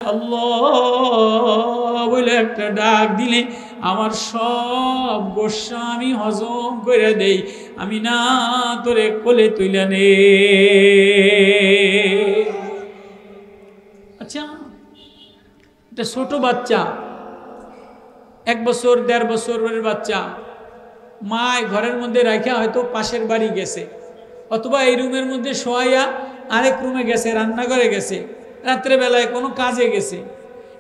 আল্লাহ বলে একটা ডাক দিলে আমার সব গোস্বা আমি হজম করে দেই। আমি না তোরে কোলে তুলে নে। আচ্ছা, একটা ছোট বাচ্চা, 1 বছর 1.5 বছরের বাচ্চা, মা ঘরের মধ্যে রাখা হয়তো পাশের বাড়ি গেছে, অথবা এই রুমের মধ্যে শোয়াইয়া আরেক রুমে গেছে, রান্নাঘরে গেছে, রাত্রেবেলায় কোনো কাজে গেছে।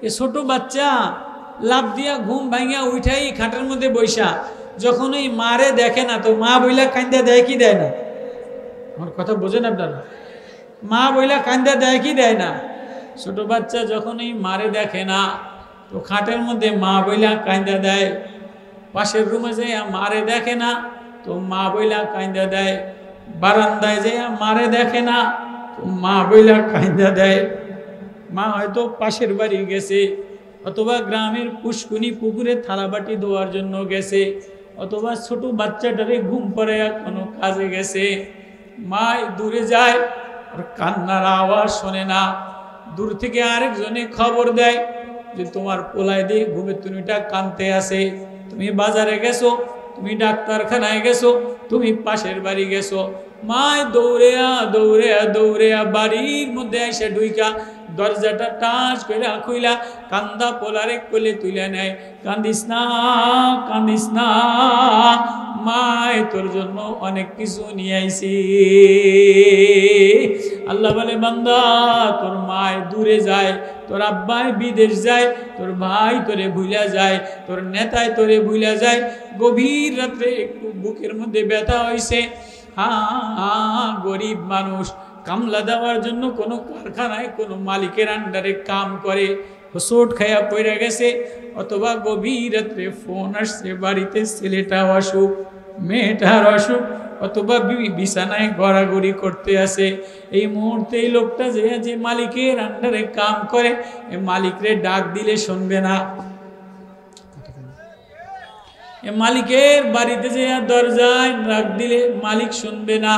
এ ছোট বাচ্চা লাফ দিয়া ঘুম ভাঙিয়া উঠাই খাটের মধ্যে বৈশা যখন ওই মারে দেখে না, তো মা বইলা কান্দা দেয় কি দেয় না? আমার কথা বোঝেন আপনারা? মা বইলা কান্দা দেয় কি দেয় না? ছোট বাচ্চা যখন এই মারে দেখে না, তো খাটের মধ্যে মা বইলা কান্দা দেয়। পাশের রুমে যাইয়া মারে দেখে না, তো মা বইলা কান্দা দেয়। বারান্দায় যাইয়া মারে দেখে না, তো মা বইলা কান্দা দেয়। মা হয়তো পাশের বাড়ি গেছে, অথবা গ্রামের পুষ্কুনি পুকুরে থালাবাটি ধোয়ার জন্য গেছে, অথবা ছোট বাচ্চাটারে ঘুম পাড়াইয়া কোনো কাজে গেছে। মা দূরে যায়, আর কান্নার আওয়াজ শোনে না। দূর থেকে আরেকজনে খবর দেয় যে তোমার পোলায় দিয়ে ঘুমে তুমিটা কানতে আসে, তুমি বাজারে গেছো, তুমি ডাক্তারখানায় গেছো, তুমি পাশের বাড়ি গেছো। মায় দৌড়েয়া দৌড়েয়া দৌড়েয়া বাড়ির মধ্যে এসে ঢুইকা দরজাটা টাচ করে খুইলা কান্দা পোলারে কোলে তুলে নেয়। কান্দিস না, কান্দিস না, মায় তোর জন্য অনেক কিছু নিয়ে আইছি। আল্লাহ বলে বান্দা, তোর মায় দূরে যায়, তোর আব্বাই বিদেশ যায়, তোর ভাই তোরে ভুলা যায়, তোর নেতায় তোরে ভুলা যায়। গভীর রাত্রে একটু বুকের মধ্যে ব্যথা হয়েছে, গরিব মানুষ, কামলা দেওয়ার জন্য কোনো কারখানায় কোনো মালিকের আন্ডারে কাম করে, হোঁচট খাইয়া পড়ে গেছে, অথবা গভীর রাত্রে ফোন আসছে বাড়িতে ছেলেটাও অসুখ, মেয়েটার অসুখ, অথবা বিছানায় গড়াগড়ি করতে আসে। এই মুহূর্তে এই লোকটা যে মালিকের আন্ডারে কাম করে, এই মালিকরে ডাক দিলে শুনবে না। মালিকের বাড়িতে যে দরজায় ডাক দিলে মালিক শুনবে না,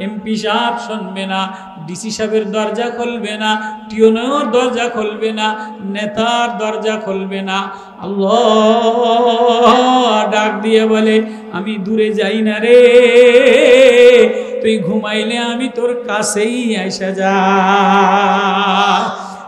এমপি সাহেব শুনবে না, ডিসি সাহেবের দরজা খুলবে না, টিওনের দরজা খুলবে না, নেতার দরজা খুলবে না। আল্লাহ ডাক দিয়ে বলে, আমি দূরে যাই না রে, তুই ঘুমাইলে আমি তোর কাছেই আইসা যা।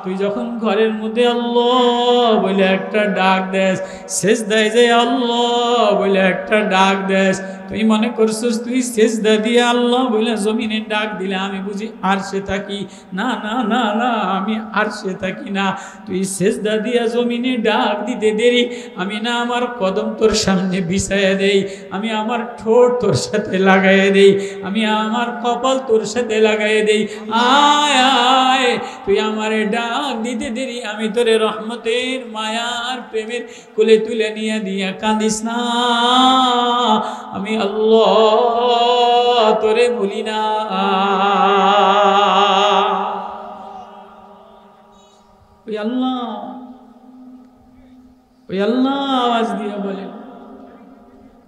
তুই যখন ঘরের মধ্যে আল্লাহ বলে একটা ডাক দেস, সেজদায় যে আল্লাহ বলে একটা ডাক দেস, তুই মনে করছিস তুই সেজদা দিয়ে আল্লাহ বলে জমিনে ডাক দিলে আমি বুঝি আরশে থাকি? না না না না, আমি আরশে থাকি না। তুই সেজদা দিয়া জমিনে ডাক দিতে দেরি, আমি না আমার কদম তোর সামনে বিছাইয়া দেই, আমি আমার ঠোঁট তোর সাথে লাগাইয়া দেই, আমি আমার কপাল তোর সাথে লাগাইয়া দেই। আয় আয়, তুই আমারে ডাক দিতে দেরি, আমি তোরে রহমতের মায়ার প্রেমের কোলে তুলে নিয়ে দিয়া কাঁদিস না, আমি আল্লাহ তোরে ভুলি না। ওই আল্লাহ আওয়াজ দিয়ে বলে,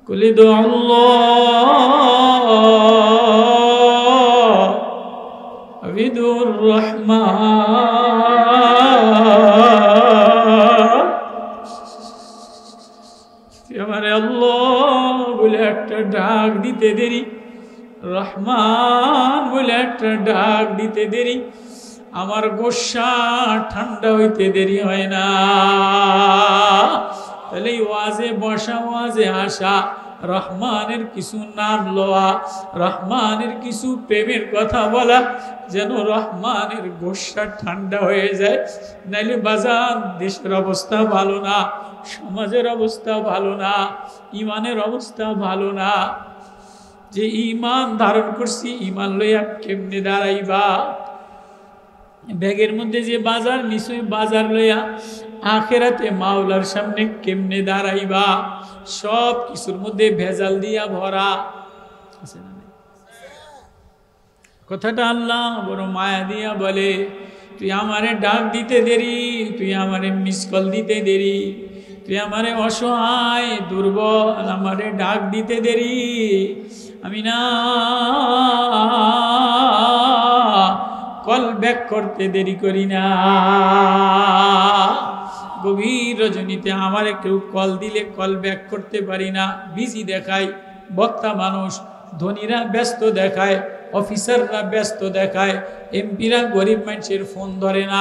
কুলি দো আল্লাহ আবিদুর রহমান। আমারে আল্লাহ বলে একটা ডাক দিতে দেরি, রহমান বলে একটা ডাক দিতে দেরি, আমার গোসা ঠান্ডা হইতে দেরি হয় না। তাহলে ওয়াজে বসা, ওয়াজে আসা, রহমানের কিছু নাম লওয়া, রহমানের কিছু প্রেমের কথা বলা, যেন রহমানের গোসা ঠান্ডা হয়ে যায়। নাইলে বাজার দেশের অবস্থা ভালো না, সমাজের অবস্থা ভালো না, ইমানের অবস্থা ভালো না। যে ইমান ধারণ করছি, ইমান লইয়া কেমনে দাঁড়াইবা? ব্যাগের মধ্যে যে বাজার নিশ্চয়ই বাজার লইয়া আখেরাতে মাওলার সামনে কেমনে দাঁড়াইবা? সব কিছুর মধ্যে ভেজাল দিয়া ভরা। কথাটা আল্লাহ বড় মায়া দিয়া বলে, তুই আমারে ডাক দিতে দেরি, তুই আমারে মিস কল দিতে দেরি, তুই আমারে অসহায় দুর্বল আমারে ডাক দিতে দেরি, আমি না কল ব্যাক করতে দেরি করি না। গভীর রজনীতে আমারে কেউ কল দিলে কল ব্যাক করতে পারি না, বিজি দেখায়। বক্তা মানুষ, ধনীরা ব্যস্ত দেখায়, অফিসাররা ব্যস্ত দেখায়, এমপিরা গরিব মানুষের ফোন ধরে না,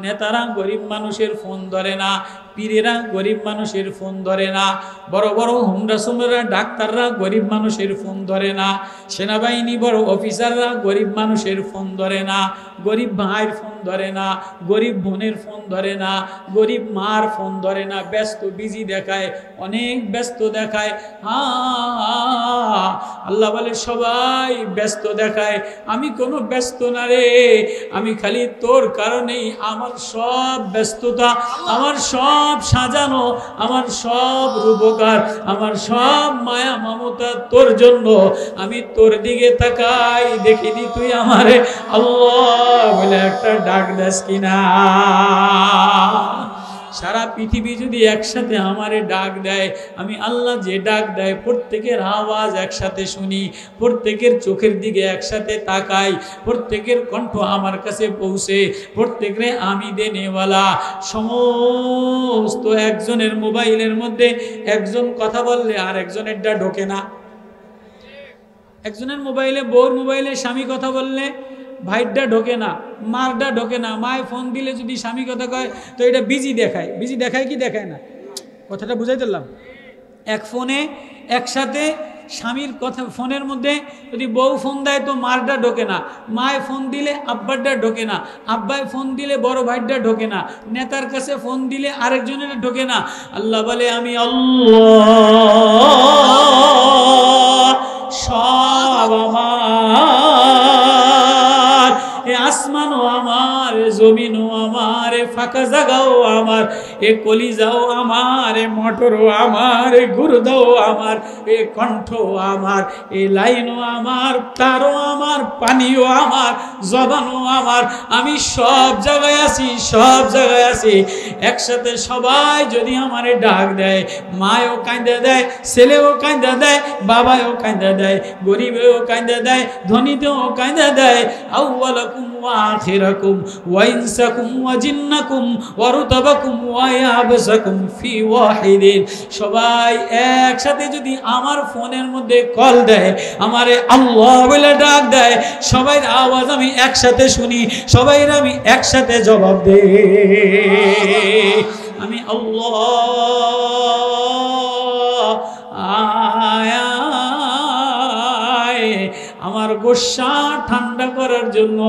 নেতারা গরিব মানুষের ফোন ধরে না, পীরেরা গরিব মানুষের ফোন ধরে না, বড় বড় হুমরা সুমরা ডাক্তাররা গরিব মানুষের ফোন ধরে না, সেনাবাহিনী বড় অফিসাররা গরিব মানুষের ফোন ধরে না, গরিব ভাইয়ের ফোন ধরে না, গরিব বোনের ফোন ধরে না, গরিব মার ফোন ধরে না, ব্যস্ত বিজি দেখায়, অনেক ব্যস্ত দেখায়। আল্লাহ বলে সবাই ব্যস্ত দেখায়, আমি কোনো ব্যস্ত না রে, আমি খালি তোর কারণেই আমার সব ব্যস্ততা, আমার সব সাজানো, আমার সব রূপকার, আমার সব মায়া মমতা তোর জন্য। আমি তোর দিকে তাকাই, দেখিনি তুই আমারে আল্লাহ বলে একটা ডাক দাস কিনা। সারা পৃথিবী যদি একসাথে আমারে ডাক দেয়, আমি আল্লাহ যে ডাক দেয় প্রত্যেকের আওয়াজ একসাথে শুনি, প্রত্যেকের চোখের দিকে একসাথে তাকাই, প্রত্যেকের কণ্ঠ আমার কাছে পৌঁছে, প্রত্যেকে আমি দেনেওয়ালা। সমস্ত একজনের মোবাইলের মধ্যে একজন কথা বললে আর একজনেরটা ঢোকে না। একজনের মোবাইলে, বউর মোবাইলে স্বামী কথা বললে ভাইটা ঢোকে না, মারটা ঢোকে না। মায় ফোন দিলে যদি স্বামী কথা কয় তো এটা বিজি দেখায়। বিজি দেখায় কি দেখায় না? কথাটা বুঝাই দিলাম। এক ফোনে একসাথে স্বামীর কথা, ফোনের মধ্যে যদি বউ ফোন দেয় তো মারটা ঢোকে না, মায় ফোন দিলে আব্বারটা ঢোকে না, আব্বায় ফোন দিলে বড় ভাইটা ঢোকে না, নেতার কাছে ফোন দিলে আরেকজনের ঢোকে না। আল্লাহ বলে আমি আল্লাহ সব আমার, এ আসমানও আমার, জমিনও আমার, এ ফাঁকা জায়গাও আমার, এ কলিজাও আমার, এ মটরও আমার, এ গুরুদাও আমার, এ কণ্ঠ আমার, এ লাইনও আমার, তারও আমার, পানিও আমার, জবানও আমার। আমি সব জায়গায় আছি, সব জায়গায় আছি। একসাথে সবাই যদি আমারে ডাক দেয়, মায়ও কাঁদে দেয়, ছেলেও কাঁদে দেয়, বাবাও কাঁদে দেয়, গরিবেও কাঁদে দেয়, ধনীতেও কাঁদে দেয়। আউয়ালাকুম ওয়া আখিরাকুম ওয়া ইনসাকুম ওয়া জিন্নাকুম ওয়া রুতাবাকুম ওয়া ইয়াবসাকুম ফি ওয়াহিদিন। সবাই একসাথে যদি আমার ফোনের মধ্যে কল দেয়, আমারে আল্লাহ বলে ডাক দেয়, সবাই আওয়াজ আমি একসাথে শুনি, সবাই আমি একসাথে জবাব দেই, আমি আল্লাহ আয়া। আমার গোসা ঠান্ডা করার জন্য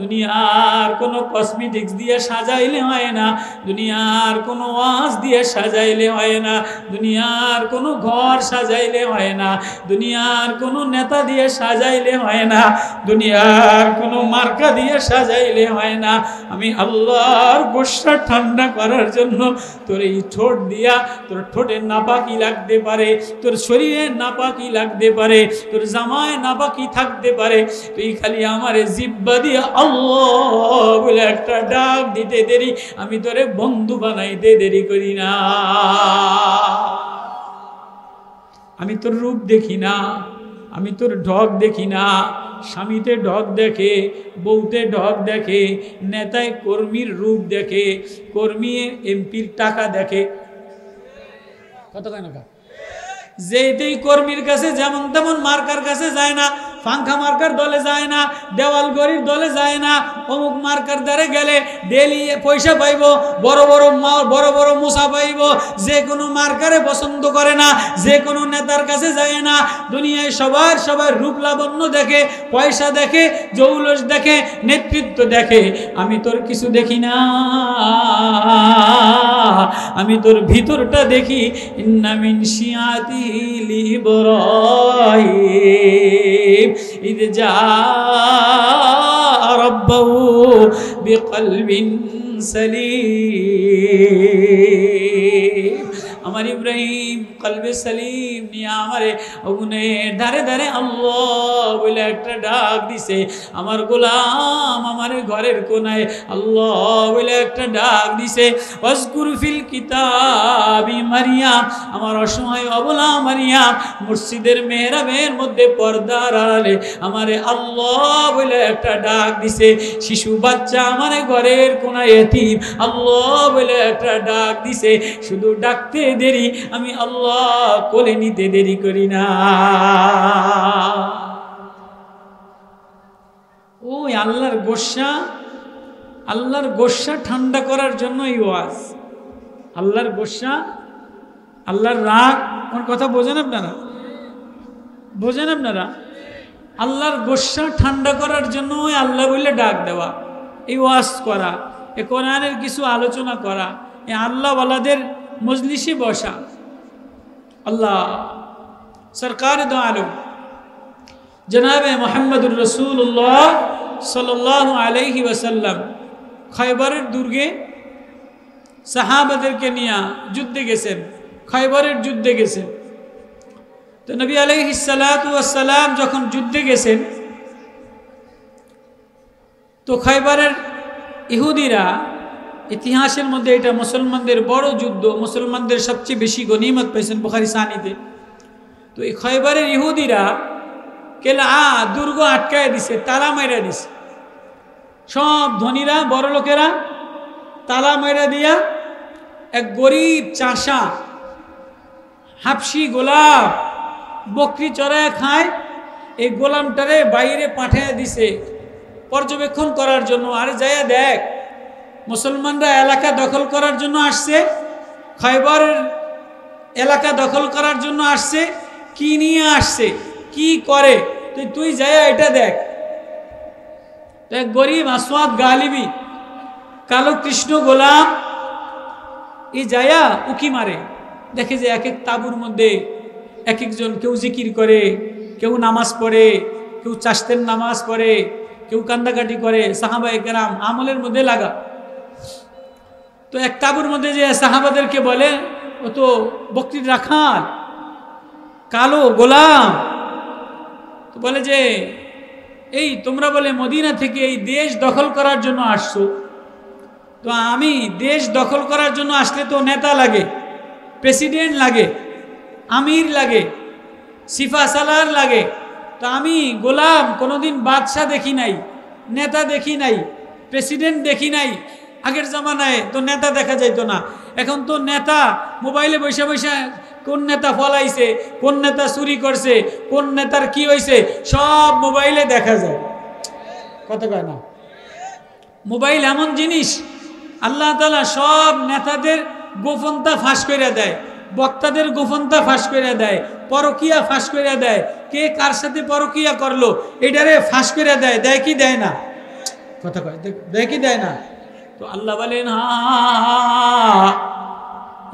দুনিয়ার কোনো কসমেটিক্স দিয়ে সাজাইলে হয় না, দুনিয়ার কোনো ওয়াজ দিয়ে সাজাইলে হয় না, দুনিয়ার কোনো ঘর সাজাইলে হয় না, দুনিয়ার কোনো নেতা দিয়ে সাজাইলে হয় না, দুনিয়ার কোনো মার্কা দিয়ে সাজাইলে হয় না। আমি আল্লাহর গোসা ঠান্ডা করার জন্য তোর এই ঠোঁট দিয়া, তোর ঠোঁটের নাপাকি লাগতে পারে, তোর শরীরে নাপাকি লাগতে পারে, তোর জামায় নাপাকি থাকতে পারে, তুই খালি আমারে জিব্বা দিয়ে আল্লাহ বলে একটা ডাক দিতে দেরি, আমি তোরে বন্ধু বানাইতে দেরি করি না। আমি তোর রূপ দেখি না, আমি তোর ঢক দেখি না। স্বামীতে ঢক দেখে, বউতে ঢক দেখে, নেতায় কর্মীর রূপ দেখে, কর্মী এমপির টাকা দেখে। কত কেন যেতেই কর্মীর কাছে যেমন তেমন মার্কার কাছে যায় না, ফাঙ্কা মার্কার দলে যায় না, দেওয়াল গড়ির দলে যায় না, অমুক মার্কার দ্বারে গেলে ডেলি পয়সা পাইব, বড় বড় মুসা পাইব। যে কোনো মার্কারে পছন্দ করে না, যে কোনো নেতার কাছে যায় না। দুনিয়ায় সবার রূপ লাবণ্য দেখে, পয়সা দেখে, জৌলস দেখে, নেতৃত্ব দেখে। আমি তোর কিছু দেখি না, আমি তোর ভিতরটা দেখি। ইন্না মিন শিয়াতিল ইব্রাহিম ইদ জাআ রাব্বাহু বিকলবিন সালিম। আমার ইব্রাহিম কলবে সালিম নিয়ে আমারে আগুনের ধারে ধারে আল্লাহ বলে একটা ডাক দিছে। আমার গোলাম আমার ঘরের কোনায় আল্লাহ বলে একটা ডাক দিছে। ওয়াজকুর ফিল কিতাবি মারিয়াম, আমার অসহায় অবলা মারিয়াম মসজিদের মেহরাবের মধ্যে পর্দার আড়ালে আমারে আল্লাহ বলে একটা ডাক দিছে। শিশু বাচ্চা আমার ঘরের কোনায় এতিম আল্লাহ বলে একটা ডাক দিছে। শুধু ডাকতে দেরি, আমি আল্লাহ কোলে নিতে দেরি করি না। ওই আল্লাহর গোসা ঠান্ডা করার জন্য এই ওয়াজ। আল্লাহর গোসা, আল্লাহর রাগ, আমার কথা বোঝেন আপনারা? বোঝেন আপনারা? আল্লাহর গোসা ঠান্ডা করার জন্য ওই আল্লাহ বলে ডাক দেওয়া, এই ওয়াজ করা, এ কোরআনের কিছু আলোচনা করা, এ আল্লাহওয়ালাদের মজলিসে বসা। আল্লাহ সরকার দো আলম জনাবে মুহাম্মদুর রাসূলুল্লাহ সাল্লাল্লাহু আলাইহি ওয়াসাল্লাম খয়বরের দুর্গে সাহাবাদেরকে নিয়ে যুদ্ধে গেছেন, খয়বরের যুদ্ধে গেছেন। তো নবী আলাইহিস সালাতু ওয়াস সালাম যখন যুদ্ধে গেছেন, তো খয়বরের ইহুদিরা, ইতিহাসের মধ্যে এটা মুসলমানদের বড় যুদ্ধ, মুসলমানদের সবচেয়ে বেশি গনিমত পেয়েছেন বুখারী সানিতে। তো এই খয়বরের ইহুদিরা দুর্গ আটকায় দিছে, তালা মাইরা দিছে। সব ধনীরা বড় লোকেরা তালা মাইরা দিয়া এক গরিব চাষা হাবশি গোলাম বকরি চড়ায় খায়, এই গোলামটারে বাইরে পাঠিয়ে দিছে পর্যবেক্ষণ করার জন্য। আরে যাইয়া দেখ, মুসলমানরা এলাকা দখল করার জন্য আসছে, খয়বরের এলাকা দখল করার জন্য আসছে, কি নিয়ে আসছে, কি করে, তুই যাইয়া এটা দেখ। এক গরিব আসওয়াদ গালিবি কালো কৃষ্ণ গোলাম এই যাইয়া উকি মারে, দেখে যে এক এক তাবুর মধ্যে এক একজন, কেউ জিকির করে, কেউ নামাজ পড়ে, কেউ চাষতের নামাজ পড়ে, কেউ কান্দাকাটি করে। সাহাবায়ে কেরাম আমলের মধ্যে লাগা। তো এক তাবুর মধ্যে যে সাহাবাদেরকে বলে, ও তো বকরির রাখাল, কালো গোলাম, তো বলে যে এই তোমরা বলে মদিনা থেকে এই দেশ দখল করার জন্য আসছো। তো আমি দেশ দখল করার জন্য আসলে তো নেতা লাগে, প্রেসিডেন্ট লাগে, আমির লাগে, সিফা সালার লাগে। তো আমি গোলাম, কোনোদিন বাদশাহ দেখি নাই, নেতা দেখি নাই, প্রেসিডেন্ট দেখি নাই। আগের জামানায় তো নেতা দেখা যাইতো না, এখন তো নেতা মোবাইলে বসে বসে কোন নেতা ফলাইছে, কোন নেতা চুরি করছে, কোন নেতার কি হয়েছে সব মোবাইলে দেখা যায়। কথা কয় না? মোবাইল এমন জিনিস, আল্লাহ তাআলা সব নেতাদের গোপনতা ফাঁস করে দেয়, বক্তাদের গোপনতা ফাঁস করে দেয়, পরকিয়া ফাঁস করে দেয়, কে কার সাথে পরকিয়া করলো এটারে ফাঁস করে দেয়। দেয় কি দেয় না? কথা কয়, দেয় কি দেয় না? তো আল্লাহ বলেন,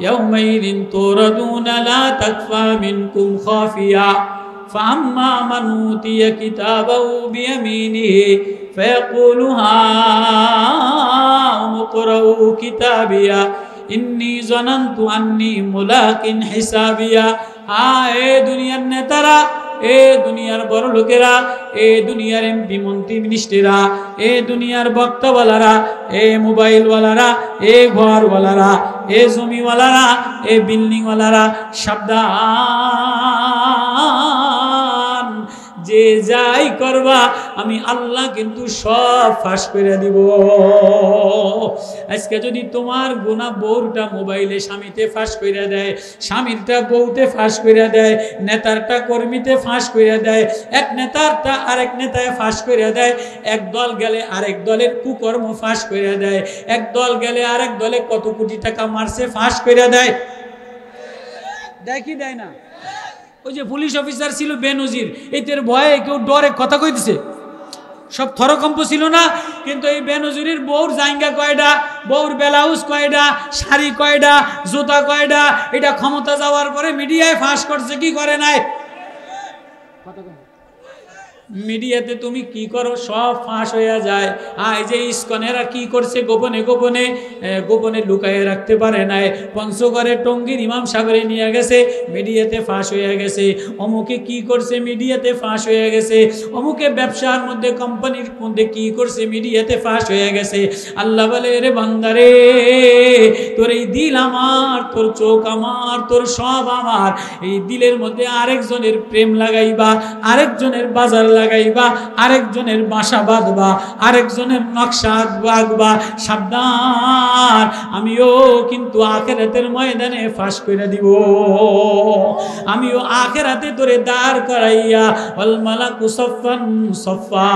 ইয়াউমাইযিন তুরাদুনা লা তাকফা মিনকুম খাফিয়া ফাআম্মা মান উতিয়া কিতাবাহু বিয়ামিনিহি ফায়াকুলু হাউম ইকরাউ কিতাবিয়া ইন্নী যানানতু আন্নী মুলাকিন হিসাবিয়া। এ দুনিয়ার নেতারা, এ দুনিয়ার বড় লোকেরা, এ দুনিয়ার এমপি মন্ত্রী মিনিস্টাররা, এ দুনিয়ার বক্তাওয়ালারা, এ মোবাইলওয়ালারা, এ ঘরওয়ালারা, এ জমিওয়ালারা, এ বিল্ডিংওয়ালারা, সাবধান, যে যাই করবা আমি আল্লাহ কিন্তু সব ফাঁস করে দিব। আজকে যদি তোমার গুনাহ বউটা মোবাইলে স্বামীতে ফাঁস করে দেয়, স্বামীরটা বউতে ফাঁস করে দেয়, নেতারটা কর্মীতে ফাঁস করে দেয়, এক নেতারটা আরেক নেতায় ফাঁস করে দেয়, এক দল গেলে আরেক দলের কুকর্ম ফাঁস করে দেয়, এক দল গেলে আরেক দলে কত কোটি টাকা মারছে ফাঁস করে দেয়। দেয় কি দেয় না? ওই যে পুলিশ অফিসার ছিল বেনজির, এদের ভয়ে কেউ ডরে কথা কইতেছে, সব থরকম্প ছিল না। কিন্তু এই বেনজিরের বউর জাইঙ্গা কয়টা, বউর ব্লাউজ কয়টা, শাড়ি কয়টা, জুতা কয়টা, এটা ক্ষমতা যাওয়ার পরে মিডিয়ায় ফাঁস করছে কি করে নাই? মিডিয়াতে তুমি কি করো সব ফাঁস হয়ে যায়। এই যে ইস্কনেরা কি করছে গোপনে গোপনে গোপনে লুকায়ে রাখতে পারে নাই, পঞ্চগড়ের টঙ্গীর ইমাম সাগরে নিয়ে গেছে, মিডিয়াতে ফাঁস হয়ে গেছে। অমুকে কি করছে মিডিয়াতে ফাঁস হয়ে গেছে। অমুকে ব্যবসার মধ্যে কোম্পানির মধ্যে কি করছে মিডিয়াতে ফাঁস হয়ে গেছে। আল্লাহ বলে রে বান্দারে, তোর এই দিল আমার, তোর চোখ আমার, তোর সব আমার। এই দিলের মধ্যে আরেকজনের প্রেম লাগাইবা, আরেকজনের বাজার লাগাইবা, আরেকজনের বাসা বাঁধবা, আরেকজনের নকশা আঁকবা, সাবধান, আমিও কিন্তু আখিরাতের ময়দানে ফাঁস করে দিব। আমিও আখিরাতে তোরে দাঁড় করাইয়া ওয়াল মালাকু সাফফান সাফফা,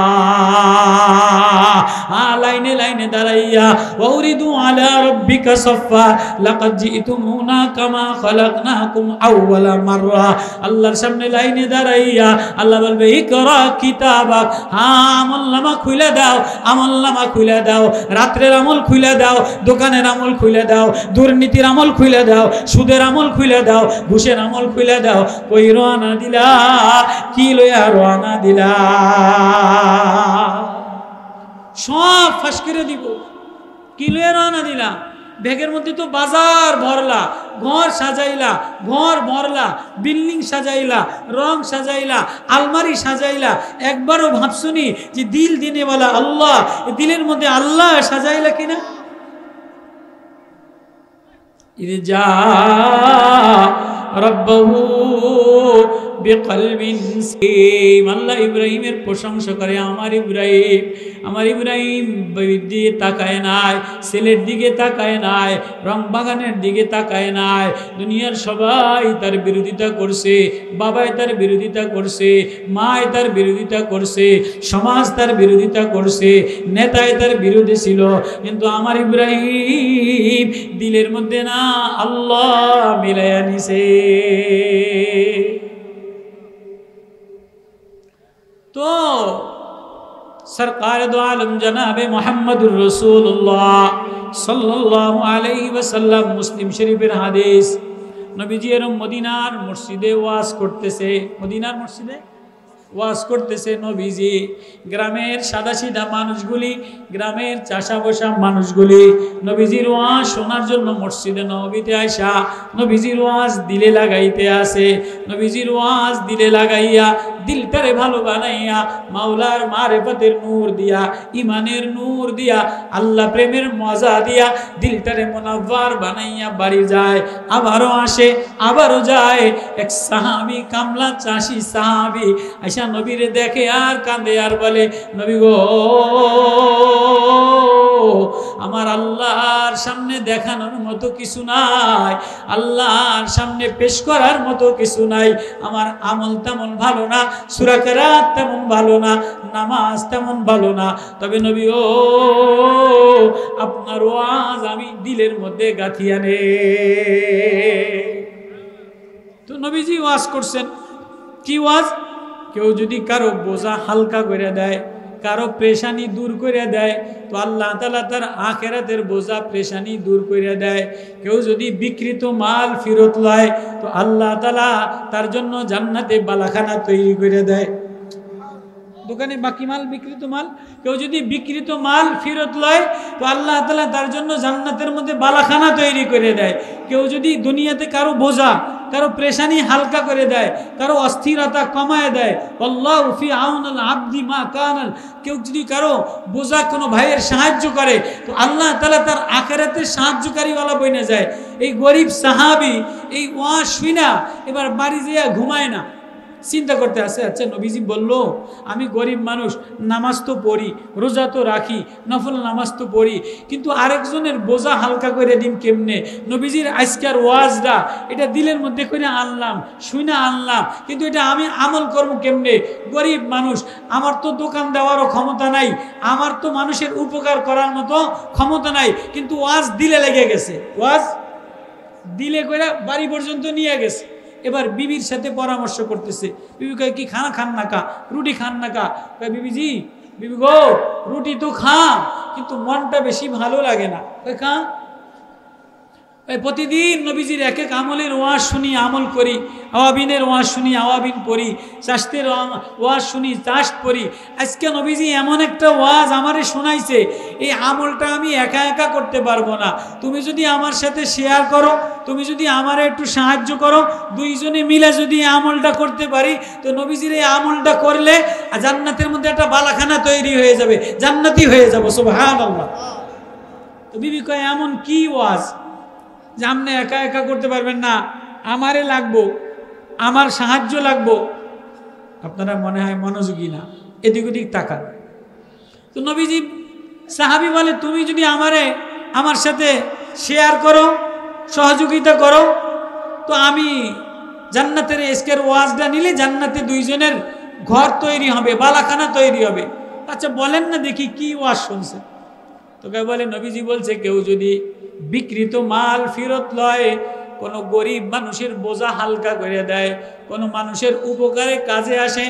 লাইনে লাইনে দাঁড়াইয়া ওয়াউরিদু আলা রাব্বিকা সাফফা লাকাদ জিতুমুনা কামা খালাকনাকুম আউওয়ালা মাররা। আল্লাহর সামনে লাইনে দাঁড়াইয়া আল্লাহ বলবে ইকরা কিতাবাক, আমলনামা খুলে দাও, আমলনামা খুলে দাও, রাত্রের আমল খুলে দাও, দোকানের আমল খুলে দাও, দুর্নীতির আমল খুলে দাও, সুদের আমল খুলে দাও, ঘুষের আমল খুলে দাও। কই রওনা দিলা, কি লইয়া রওনা দিলা? সব ফাঁস করে দিব। কি লইয়া রওনা দিলা? ব্যাগের মধ্যে তো বাজার ভরলা, ঘর সাজাইলা, ঘর ভরলা, বিল্ডিং সাজাইলা, রং সাজাইলা, আলমারি সাজাইলা, একবারও ভাবছুনি যে দিল দিনে বলা আল্লাহ, দিলের মধ্যে আল্লাহ সাজাইলা কিনা? ইরজা রাব্বাহু বিকলবিন সালিম। আল্লাহ ইব্রাহিমের প্রশংসা করে, আমার ইব্রাহিম, আমার ইব্রাহিম দিয়ে তাকায় নাই, ছেলের দিকে তাকায় নাই, রং বাগানের দিকে তাকায় নাই। দুনিয়ার সবাই তার বিরোধিতা করছে, বাবাই তার বিরোধিতা করছে, মায় তার বিরোধিতা করছে, সমাজ তার বিরোধিতা করছে, নেতায় তার বিরোধী ছিল, কিন্তু আমার ইব্রাহিম দিলের মধ্যে না আল্লাহ মিলাইয়া নিছে। তো সরকার দো আলম জনাবে মুহাম্মদুর রাসূলুল্লাহ সাল্লাল্লাহু আলাইহি ওয়াসাল্লাম, মুসলিম শরীফের হাদিস, নবীজি এরম মদিনার মসজিদে ওয়াজ করতেছে, মদিনার মসজিদে ওয়াজ করতেছে নবীজি। গ্রামের সাদাসিধা মানুষগুলি, গ্রামের চাষা বসা মানুষগুলি নবীজির ওয়াজ শোনার জন্য মসজিদে নববীতে আইসা নবীজির ওয়াজ দিলে লাগাইতে আসে। নবীজির ওয়াজ দিলে লাগাইয়া দিলটারে ভালো বানাইয়া মাওলার মারেফতের নূর দিয়া, ইমানের নূর দিয়া, আল্লাহ প্রেমের মজা দিয়া দিলটারে মুনাব্বার বানাইয়া বাড়ি যায়, আবারও আসে, আবারও যায়। এক সাহাবী, কামলা চাষি সাহাবী আইসা নবীরে দেখে আর কাঁদে আর বলে, নবী গো, আমার আল্লাহর সামনে দেখানোর মতো কিছু নাই, আল্লাহর সামনে পেশ করার মতো কিছু নাই। আমার আমল তেমন ভালো না, সূরা কেরাত তেমন ভালো না, নামাজ তেমন ভালো না, তবে নবী ও, আপনার ওয়াজ আমি দিলের মধ্যে গাঁথিয়া নে। তো নবীজি ওয়াজ করছেন, কি ওয়াজ? কেউ যদি কারো বোঝা হালকা করে দেয়, কারো পেশানি দূর করে দেয়, তো আল্লাহ তাআলা তার আখিরাতের বোঝা পেশানি দূর করে দেয়। কেউ যদি বিকৃত মাল ফেরত লয়, তো আল্লাহ তাআলা তার জন্য জান্নাতে বালাখানা তৈরি করে দেয়। দোকানে বাকি মাল, বিকৃত মাল, কেউ যদি বিকৃত মাল ফেরত লয়, তো আল্লাহ তাআলা তার জন্য জান্নাতের মধ্যে বালাখানা তৈরি করে দেয়। কেউ যদি দুনিয়াতে কারো বোঝা, কারো পেশানি হালকা করে দেয়, কারো অস্থিরতা কমায় দেয়, আল্লাহু ফি আউনিল আবদি মা কানাল, কেউ যদি কারো বোঝা কোনো ভাইয়ের সাহায্য করে, তো আল্লাহ তাআলা তার আখিরাতের সাহায্যকারীওয়ালা বনে যায়। এই গরিব সাহাবী এই ওয়াজ শুনা এবার বাড়ি যেয়ে ঘুমায় না, চিন্তা করতে আসে, আচ্ছা নবীজি বলল আমি গরিব মানুষ, নামাজ তো পড়ি, রোজা তো রাখি, নফল নামাজ তো পড়ি, কিন্তু আরেকজনের বোঝা হালকা করে দিন কেমনে? নবীজির আজকের ওয়াজটা এটা দিলের মধ্যে করে আনলাম, শুনে আনলাম, কিন্তু এটা আমি আমল করবো কেমনে? গরিব মানুষ, আমার তো দোকান দেওয়ারও ক্ষমতা নাই, আমার তো মানুষের উপকার করার মতো ক্ষমতা নাই, কিন্তু ওয়াজ দিলে লেগে গেছে, ওয়াজ দিলে করে বাড়ি পর্যন্ত নিয়ে গেছে। এবার বিবির সাথে পরামর্শ করতেছে, বিবি কয় কি খানা খান না কা, রুটি খান না কা? কয় বিবিজি, বিবি গো, রুটি তো খা, কিন্তু মনটা বেশি ভালো লাগে না। কয় খা, প্রতিদিন নবীজির এক এক আমলের ওয়াজ শুনি, আমল করি, আওয়াবিনের ওয়াজ শুনি, আওয়াবিন পড়ি, চাষতের ওয়াজ শুনি, চাষ পড়ি। আজকে নবীজি এমন একটা ওয়াজ আমারে শোনাইছে, এই আমলটা আমি একা একা করতে পারবো না। তুমি যদি আমার সাথে শেয়ার করো, তুমি যদি আমারে একটু সাহায্য করো, দুইজনে মিলে যদি এই আমলটা করতে পারি, তো নবীজির এই আমলটা করলে জান্নাতের মধ্যে একটা বালাখানা তৈরি হয়ে যাবে, জান্নাতি হয়ে যাবো। সুবহানাল্লাহ। তো বিবি কয় এমন কি ওয়াজ যে আপনি একা একা করতে পারবেন না, আমারে লাগবো, আমার সাহায্য লাগবো। আপনারা মনে হয় মনোযোগী না, এদিক ওদিক তাকান। তো নবীজি সাহাবী বলে, তুমি যদি আমার সাথে শেয়ার করো, সহযোগিতা করো, তো আমি জান্নাতের এসকের ওয়াজটা নিলে জান্নাতে দুইজনের ঘর তৈরি হবে, বালাখানা তৈরি হবে। আচ্ছা বলেন না দেখি কি ওয়াজ শুনছে। তো বলে নবীজি বলছে, কেউ যদি বিকৃত মাল ফেরত লয়, কোনো গরিব মানুষের বোঝা হালকা করে দেয়, কোনো মানুষের উপকারে কাজে আসে,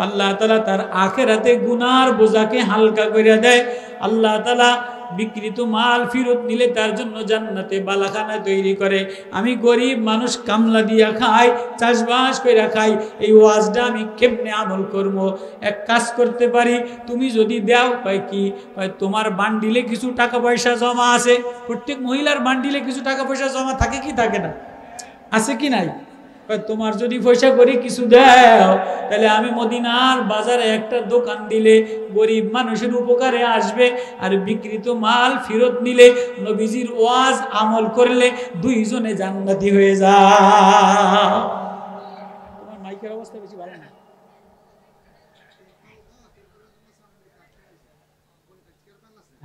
আল্লাহ তাআলা তার আখিরাতে গুনার বোঝাকে হালকা করে দেয়। আল্লাহ তাআলা বিকৃত মাল ফেরত নিলে তার জন্য জান্নাতে বালাখানা তৈরি করে। আমি গরিব মানুষ, কামলা দিয়া খাই, চাষবাস করে খাই, এই ওয়াজটা আমি কেমনে আমল করবো? এক কাজ করতে পারি, তুমি যদি দাও। কয় কি? কয় তোমার বান্ডিলে কিছু টাকা পয়সা জমা আছে। প্রত্যেক মহিলার বান্ডিলে কিছু টাকা পয়সা জমা থাকে কি থাকে না? আছে কি নাই? তোমার যদি পয়সা করি কিছু দাও, তাহলে আমি মদিনার বাজারে একটা দোকান দিলে গরিব মানুষের উপকারে আসবে, আর বিকৃত মাল ফেরত নিলে, নবীজির ওয়াজ আমল করলে দুইজনে জান্নাতি হয়ে যায়। তোমার মাইকের অবস্থা বেশি ভালো না।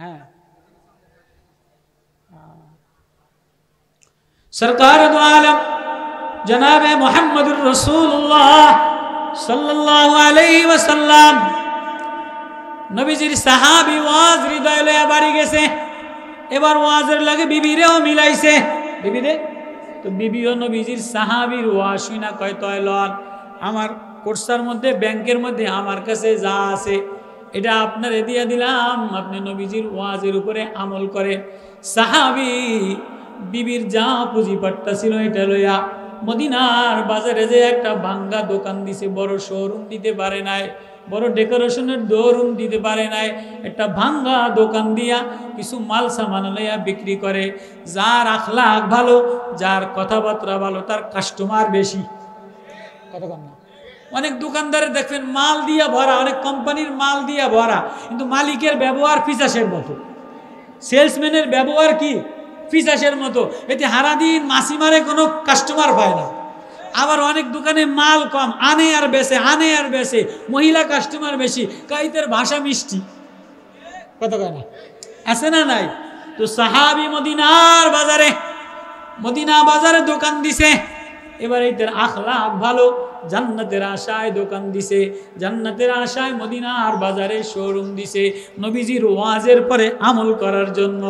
হ্যাঁ, সরকার দো আলম জনাবে মুহাম্মদুর রাসূলুল্লাহ সাল্লাল্লাহু আলাইহি ওয়াসাল্লাম, নবীজির সাহাবী ওয়াজ হৃদয় লয়ে বাড়ি গেছে। এবার ওয়াজের লাগে বিবিরেও মিলাইছে। বিবিরে তো বিবিও নবীজির সাহাবীর ওয়াজ শুনা কয়, তয় লন, আমার কোর্সার মধ্যে, ব্যাংকের মধ্যে আমার কাছে যা আছে এটা আপনারে দিয়ে দিলাম, আপনি নবীজির ওয়াজের উপরে আমল করে। সাহাবী বিবির যা পুঁজিপাট্টা ছিল এটা লইয়া মদিনার বাজারে যে একটা ভাঙ্গা দোকান দিছে, বড় শোরুম দিতে পারে নাই, বড় ডেকোরেশনের শোরুম দিতে পারে নাই, একটা ভাঙ্গা দোকান দিয়া কিছু মাল সামান লইয়া বিক্রি করে। যার আখলাক ভালো, যার কথাবার্তা ভালো, তার কাস্টমার বেশি। কতক্ষণ না, অনেক দোকানদারে দেখবেন মাল দিয়া ভরা, অনেক কোম্পানির মাল দিয়া ভরা, কিন্তু মালিকের ব্যবহার পিশাচের মতো, সেলসম্যানের ব্যবহার কি পিশাচের মতো, এতে হারাদিন মাসি মারে, কোনো কাস্টমার পায় না। আবার অনেক দোকানে মাল কম, আনে আর বেচে, আনে আর বেচে, মহিলা কাস্টমার বেশি, কাইতের ভাষা মিষ্টি। কত কয় না, আছে না নাই? তো সাহাবী মদিনা বাজারে দোকান দিছে। এবার এদের আখলাক ভালো, জান্নাতের আশায় দোকান দিছে, জান্নাতের আশায় মদিনার বাজারে শোরুম দিছে নবীজির ওয়াজের পরে আমল করার জন্য।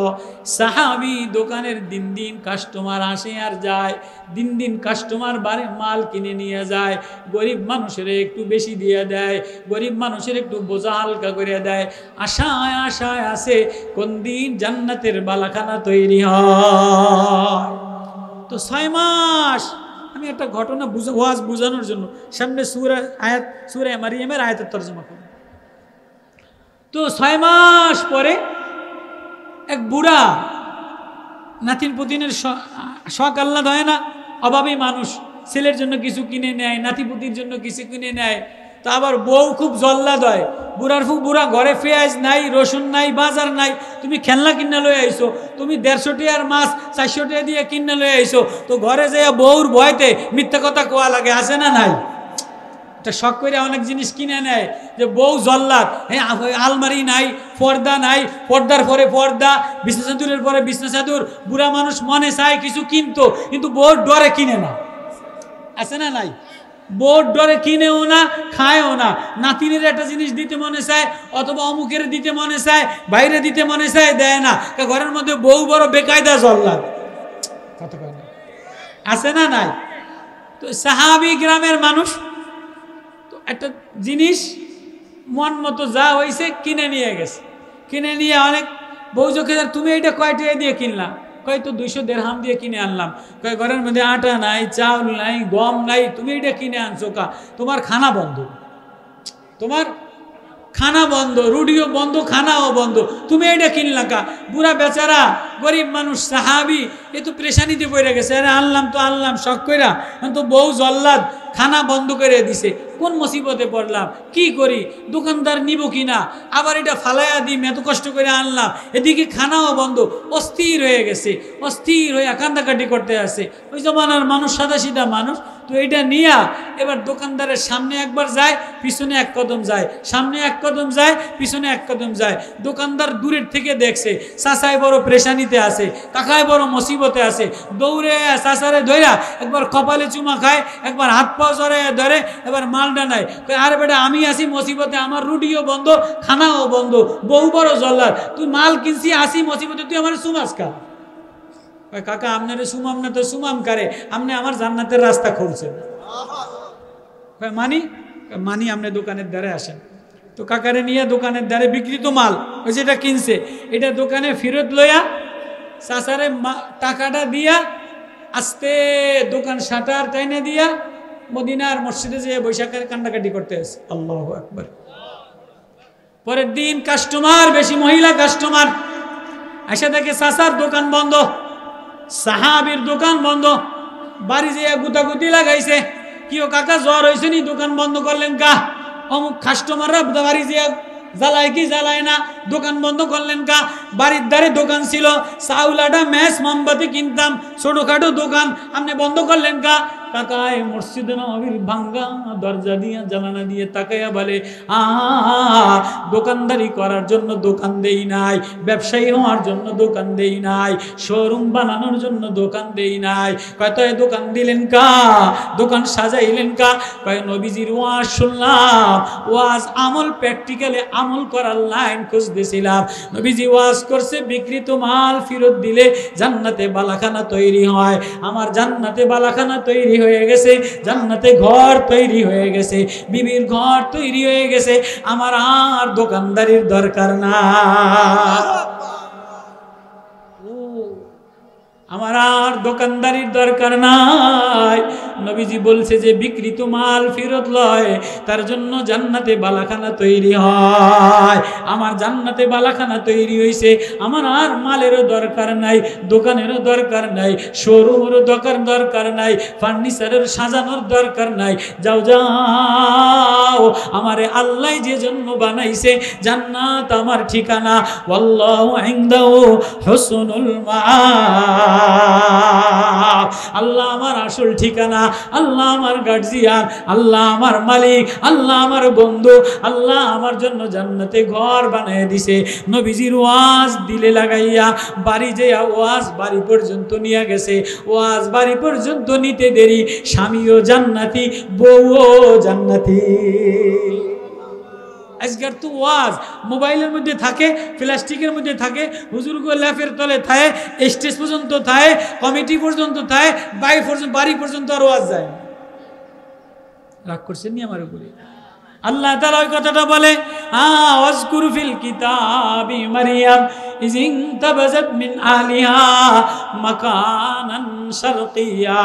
সাহাবী দোকানের দিন দিন কাস্টমার আসে আর যায়, দিন দিন কাস্টমার বারে মাল কিনে নিয়ে যায়, গরিব মানুষের একটু বেশি দিয়ে দেয়, গরিব মানুষের একটু বোঝা হালকা করে দেয়। আশায় আশায় আসে কোন দিন জান্নাতের বালাখানা তৈরি হয়। তো 6 মাস আমি একটা ঘটনা ওয়াজ বুঝানোর জন্য সামনে সূরা মারিয়ামের আয়াতের তরজমা করব। তো 6 মাস পরে এক বুড়া, নাতিন পুতিনের শখ আহ্লাদ হয় না, অভাবী মানুষ, ছেলের জন্য কিছু কিনে নেয়, নাতিপুতির জন্য কিছু কিনে নেয়। তো আবার বউ খুব জল্লাদ হয়, বুড়া ঘরে পেঁয়াজ নাই, রসুন নাই, বাজার নাই, তুমি খেলনা কিনে লয়ে আইছো, তুমি 150 টাকার মাছ 400 টাকা দিয়ে কিনে লয়ে আইছো। তো ঘরে যাইয়া বউর ভয়তে মিথ্যা কথা কোয়া লাগে, আছে না নাই? এটা শখ করে অনেক জিনিস কিনে নেয়, যে বউ জল্লাদ, হ্যাঁ আলমারি নাই, পর্দা নাই, পর্দার পরে পর্দা, বিছনা চাদরের পরে বিছনা চাদর। বুড়া মানুষ মনে চায় কিছু কিনতো, কিন্তু বউর ডরে কিনে না, আছে না নাই? বোর ডরে কিনেও না, খায়ও না। নাতিনের একটা জিনিস দিতে মনে চায়, অথবা অমুকের দিতে মনে চায়, বাইরে দিতে মনে চায়, দেয় না। ঘরের মধ্যে বউ বড় বেকায়দা জল্লাদ, আছে না নাই? তো সাহাবী গ্রামের মানুষ তো একটা জিনিস মন মতো যা হয়েছে কিনে নিয়ে গেছে। কিনে নিয়ে অনেক বউ চোখে, তুমি এটা কয় টাকা দিয়ে কিনলা? কয় তো 200 দিরহাম দিয়ে কিনে আনলাম। কয় ঘরের মধ্যে আটা নাই, চাউল নাই, গম নাই, তুমি এটা কিনে আনছো কা? তোমার খানা বন্ধ, তোমার খানা বন্ধ, রুটিও বন্ধ, খানাও বন্ধ, তুমি এটা কিনলা কা? বুড়া বেচারা গরিব মানুষ সাহাবি, এ তো প্রেশানিতে পড়ে গেছে। আরে আনলাম তো আনলাম শখ কইরা, তো বউ জল্লাদ খানা বন্ধ করে দিছে, কোন মুসিবতে পড়লাম, কি করি? দোকানদার নিব কিনা, আবার এটা ফালাইয়া দিম, এত কষ্ট করে আনলাম, এদিকে খানাও বন্ধ, অস্থির হয়ে গেছে, অস্থির হয়ে কান্দাকাটি করতে আসে। ওই জমানার মানুষ সাদা সিধা মানুষ, তো এটা নিয়া এবার দোকানদারের সামনে একবার যায়, পিছনে এক কদম যায়, সামনে এক কদম যায়, পিছনে এক কদম যায়। দোকানদার দূরের থেকে দেখছে চাচায় বড় প্রেশানিতে আছে, কাকায় বড় মুসিবতে আছে, দৌড়ে চাচারে ধইরা একবার কপালে চুমা খায়, একবার হাত পা ধরে, এবার মালটা নাই। আরে বেটা আমি আসি মুসিবতে, আমার রুটিও বন্ধ, খানাও বন্ধ, বউ বড় জল্লাদ, তুই মাল কিনছি আসি মুসিবতে, তুই আমার সুমাস খা? কাকা আপনারে সুমাম না তো সুমাম কারে, আপনি আমার জান্নাতের রাস্তা খুলছেন। মানি মানি, আপনি দোকানের দ্বারে আসেন। তো কাকারে নিয়ে দোকানের দ্বারে বিক্রিত মাল ওই যেটা কিনছে এটা দোকানে ফেরত লইয়া চাচারে টাকাটা দিয়া আস্তে দোকান শাটার টাইনে দিয়া মদিনার মসজিদে যেয়ে বৈশাখের কান্নাকাটি করতে আসে। আল্লাহু আকবার। পরের দিন কাস্টমার বেশি, মহিলা কাস্টমার এসে দেখে চাচার দোকান বন্ধ, সাহাবীর দোকান বন্ধ, বাড়ি যেয়ে গুতাগুতি লাগাইছে। কি ও কাকা জ্বর হয়েছে নি, দোকান বন্ধ করলেন কা? অমুক কাস্টমাররা বাড়ি যেয়ে জ্বালায় কি জ্বালায় না, দোকান বন্ধ করলেন কা? বাড়ির ধারে দোকান ছিল, চাউল আটা ম্যাচ মোমবাতি কিনতাম, ছোটখাটো দোকান, আপনি বন্ধ করলেন কা? কাকায় মসজিদে নববীর ভাঙ্গা দরজা দিয়ে জানালা দিয়ে তাকাইয়া বলে, দোকানদারি করার জন্য দোকান দেই নাই, ব্যবসায়ী হওয়ার জন্য দোকান দেই নাই, শোরুম বানানোর জন্য দোকান দেই নাই। কয় তো দোকান দিলেন কা, দোকান সাজাইলেন কা? কয় নবীজির ওয়াজ শুনলাম, ওয়াজ আমল, প্র্যাকটিক্যালে আমল করার লাইন খুঁজতেছিলাম। নবীজি ওয়াজ করছে বিক্রিত মাল ফেরত দিলে জান্নাতে বালাখানা তৈরি হয়। আমার জান্নাতে বালাখানা তৈরি হয়ে গেছে, জান্নাতে ঘর তৈরি হয়ে গেছে, বিবির ঘর তৈরি হয়ে গেছে, আমার আর দোকানদারির দরকার না, আমার আর দোকানদারির দরকার নাই। নবীজি বলছে যে বিক্রিত মাল ফেরত লয় তার জন্য জান্নাতে বালাখানা তৈরি হয়। আমার জান্নাতে বালাখানা তৈরি হয়েছে, আমার আর মালেরও দরকার নাই, দোকানেরও দরকার নাই, শোরুমেরও দরকার নাই, ফার্নিচারের সাজানোর দরকার নাই। যাও যাও, আমারে আল্লাহ যে জন্য বানাইছে, জান্নাত আমার ঠিকানা, ওয়াল্লাহু ইনদাহু হুসনুল মাআব। আল্লাহ আমার আসল ঠিকানা, আল্লাহ আমার গার্জিয়ান, আল্লাহ আমার মালিক, আল্লাহ আমার বন্ধু, আল্লাহ আমার জন্য জান্নাতে ঘর বানিয়ে দিছে। নবীজির ওয়াজ দিলে লাগাইয়া বাড়ি যেয়া ওয়াজ বাড়ি পর্যন্ত নিয়ে গেছে। ওয়াজ বাড়ি পর্যন্ত নিতে দেরি, স্বামীও জান্নাতি, বউও জান্নাতি। আজকাল তো ওয়াজ মোবাইলের মধ্যে থাকে, প্লাস্টিকের মধ্যে থাকে, হুজুরগো ল্যাফের তলে থাকে, স্টেজ পর্যন্ত থাকে, কমিটি পর্যন্ত থাকে, বাড়ি পর্যন্ত আর ওয়াজ যায়। রাগ করছেন নি আমার উপরে? আল্লাহ তাআলা ওই কথাটা বলে, ওয়াজকুর ফিল কিতাবি মারইয়াম ইয ইনতাবাযাত মিন আহলিহা মাকানান শারকিয়া।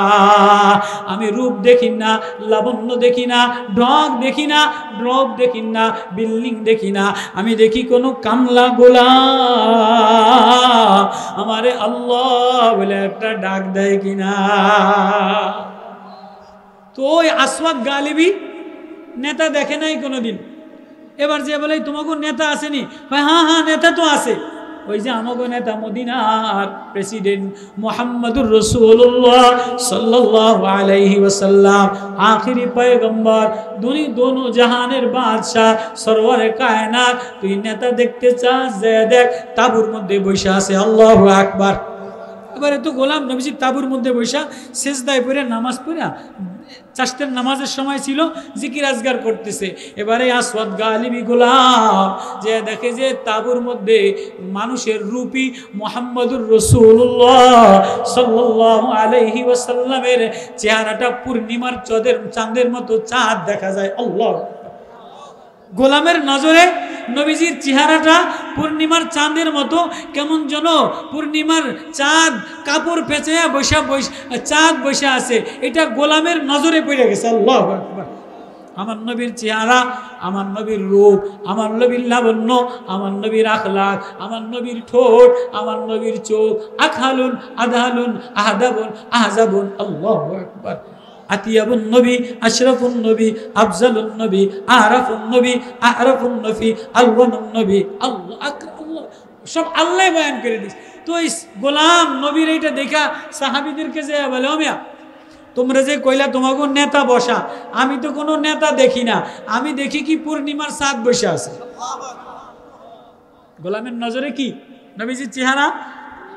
আমি রূপ দেখি না, লাবণ্য দেখি না, ঢং দেখি না, ড্রপ দেখি না, বিল্ডিং দেখি না, আমি দেখি কোন কামলা গোলাম আমারে আল্লাহ বলে একটা ডাক দেয় কিনা। তো ওই আসওয়াদ গালিবি নেতা দেখে নাই কোনোদিন, এবার যে বলে তোমাকে নেতা আসেনি, হ্যাঁ হ্যাঁ নেতা তো আছে। ওই যে আমাকে নেতা মদিনার প্রেসিডেন্ট মুহাম্মদুর রাসূলুল্লাহ সাল্লাল্লাহু আলাইহি ওয়াসাল্লাম, আখিরি পয়গম্বর, দোনো জাহানের বাদশাহ, সরওয়ারে কায়নাত। তুই নেতা দেখতে চাস, যে দেখ তাবুর মধ্যে বসে আছে। আল্লাহু আকবার। এবারে তো গোলাম নবীজি তাবুর মধ্যে বসা সেজদায় পড়ে নামাজ পড়া, চাষতের নামাজের সময় ছিল, জিকির আজগার করতেছে। এবারে আসওয়াদ গালিবি গোলাম যে দেখে যে তাবুর মধ্যে মানুষের রূপী মুহাম্মদুর রাসূলুল্লাহ সাল্লাল্লাহু আলাইহি ওয়াসাল্লামের চেহারাটা পূর্ণিমার চাঁদের মতো চাঁদ দেখা যায়। আল্লাহ! গোলামের নজরে নবীজির চেহারাটা পূর্ণিমার চাঁদের মতো কেমন যেন পূর্ণিমার চাঁদ কাপড় পেঁচাইয়া চাঁদ বসে আছে, এটা গোলামের নজরে পড়ে গেছে। আল্লাহু আকবার। আমার নবীর চেহারা, আমার নবীর রূপ, আমার নবীর লাবণ্য, আমার নবীর আখলাক, আমার নবীর ঠোঁট, আমার নবীর চোখ, আখালুন আদহালুন আহদাবুন আহজাবুন। আল্লাহু আকবার। আতিয়াবুন নবী, আশরাফুন নবী, আফজালুন নবী, আরাফুন নবী, আরাফুন নবী, আলওয়ানুন নবী। আল্লাহ আল্লাহ সব আল্লাহ বয়ান করে দিস। তো এই গোলাম নবীর এইটা দেখা সাহাবীদেরকে যে বলে, ও মিয়া তোমরা যে কইলা তোমাকে নেতা বসা, আমি তো কোনো নেতা দেখি না, আমি দেখি কি পূর্ণিমার চাঁদ বসে আছে। গোলামের নজরে কি নবীজির চেহারা?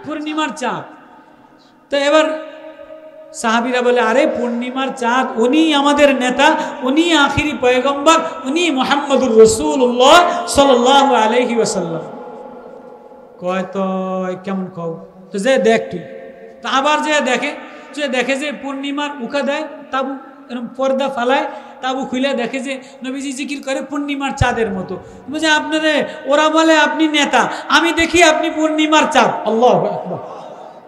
পূর্ণিমার চাঁদ। তো এবার সাহাবীরা বলে, আরে পূর্ণিমার চাঁদ, উনি আমাদের নেতা, উনি আখিরি পয়গম্বর, উনি মুহাম্মদুর রাসূলুল্লাহ সাল্লাল্লাহু আলাইহি ওয়াসাল্লাম। কয় তো কেমন কও, তো যে দেখ তুই। তো আবার যে দেখে যে পূর্ণিমার উখা দেয়, তাবু এরকম পর্দা ফালায়, তাবু খুলে দেখে যে নবীজি জিকির করে পূর্ণিমার চাঁদের মতো। বুঝে আপনারে ওরা বলে আপনি নেতা, আমি দেখি আপনি পূর্ণিমার চাঁদ। আল্লাহু আকবার।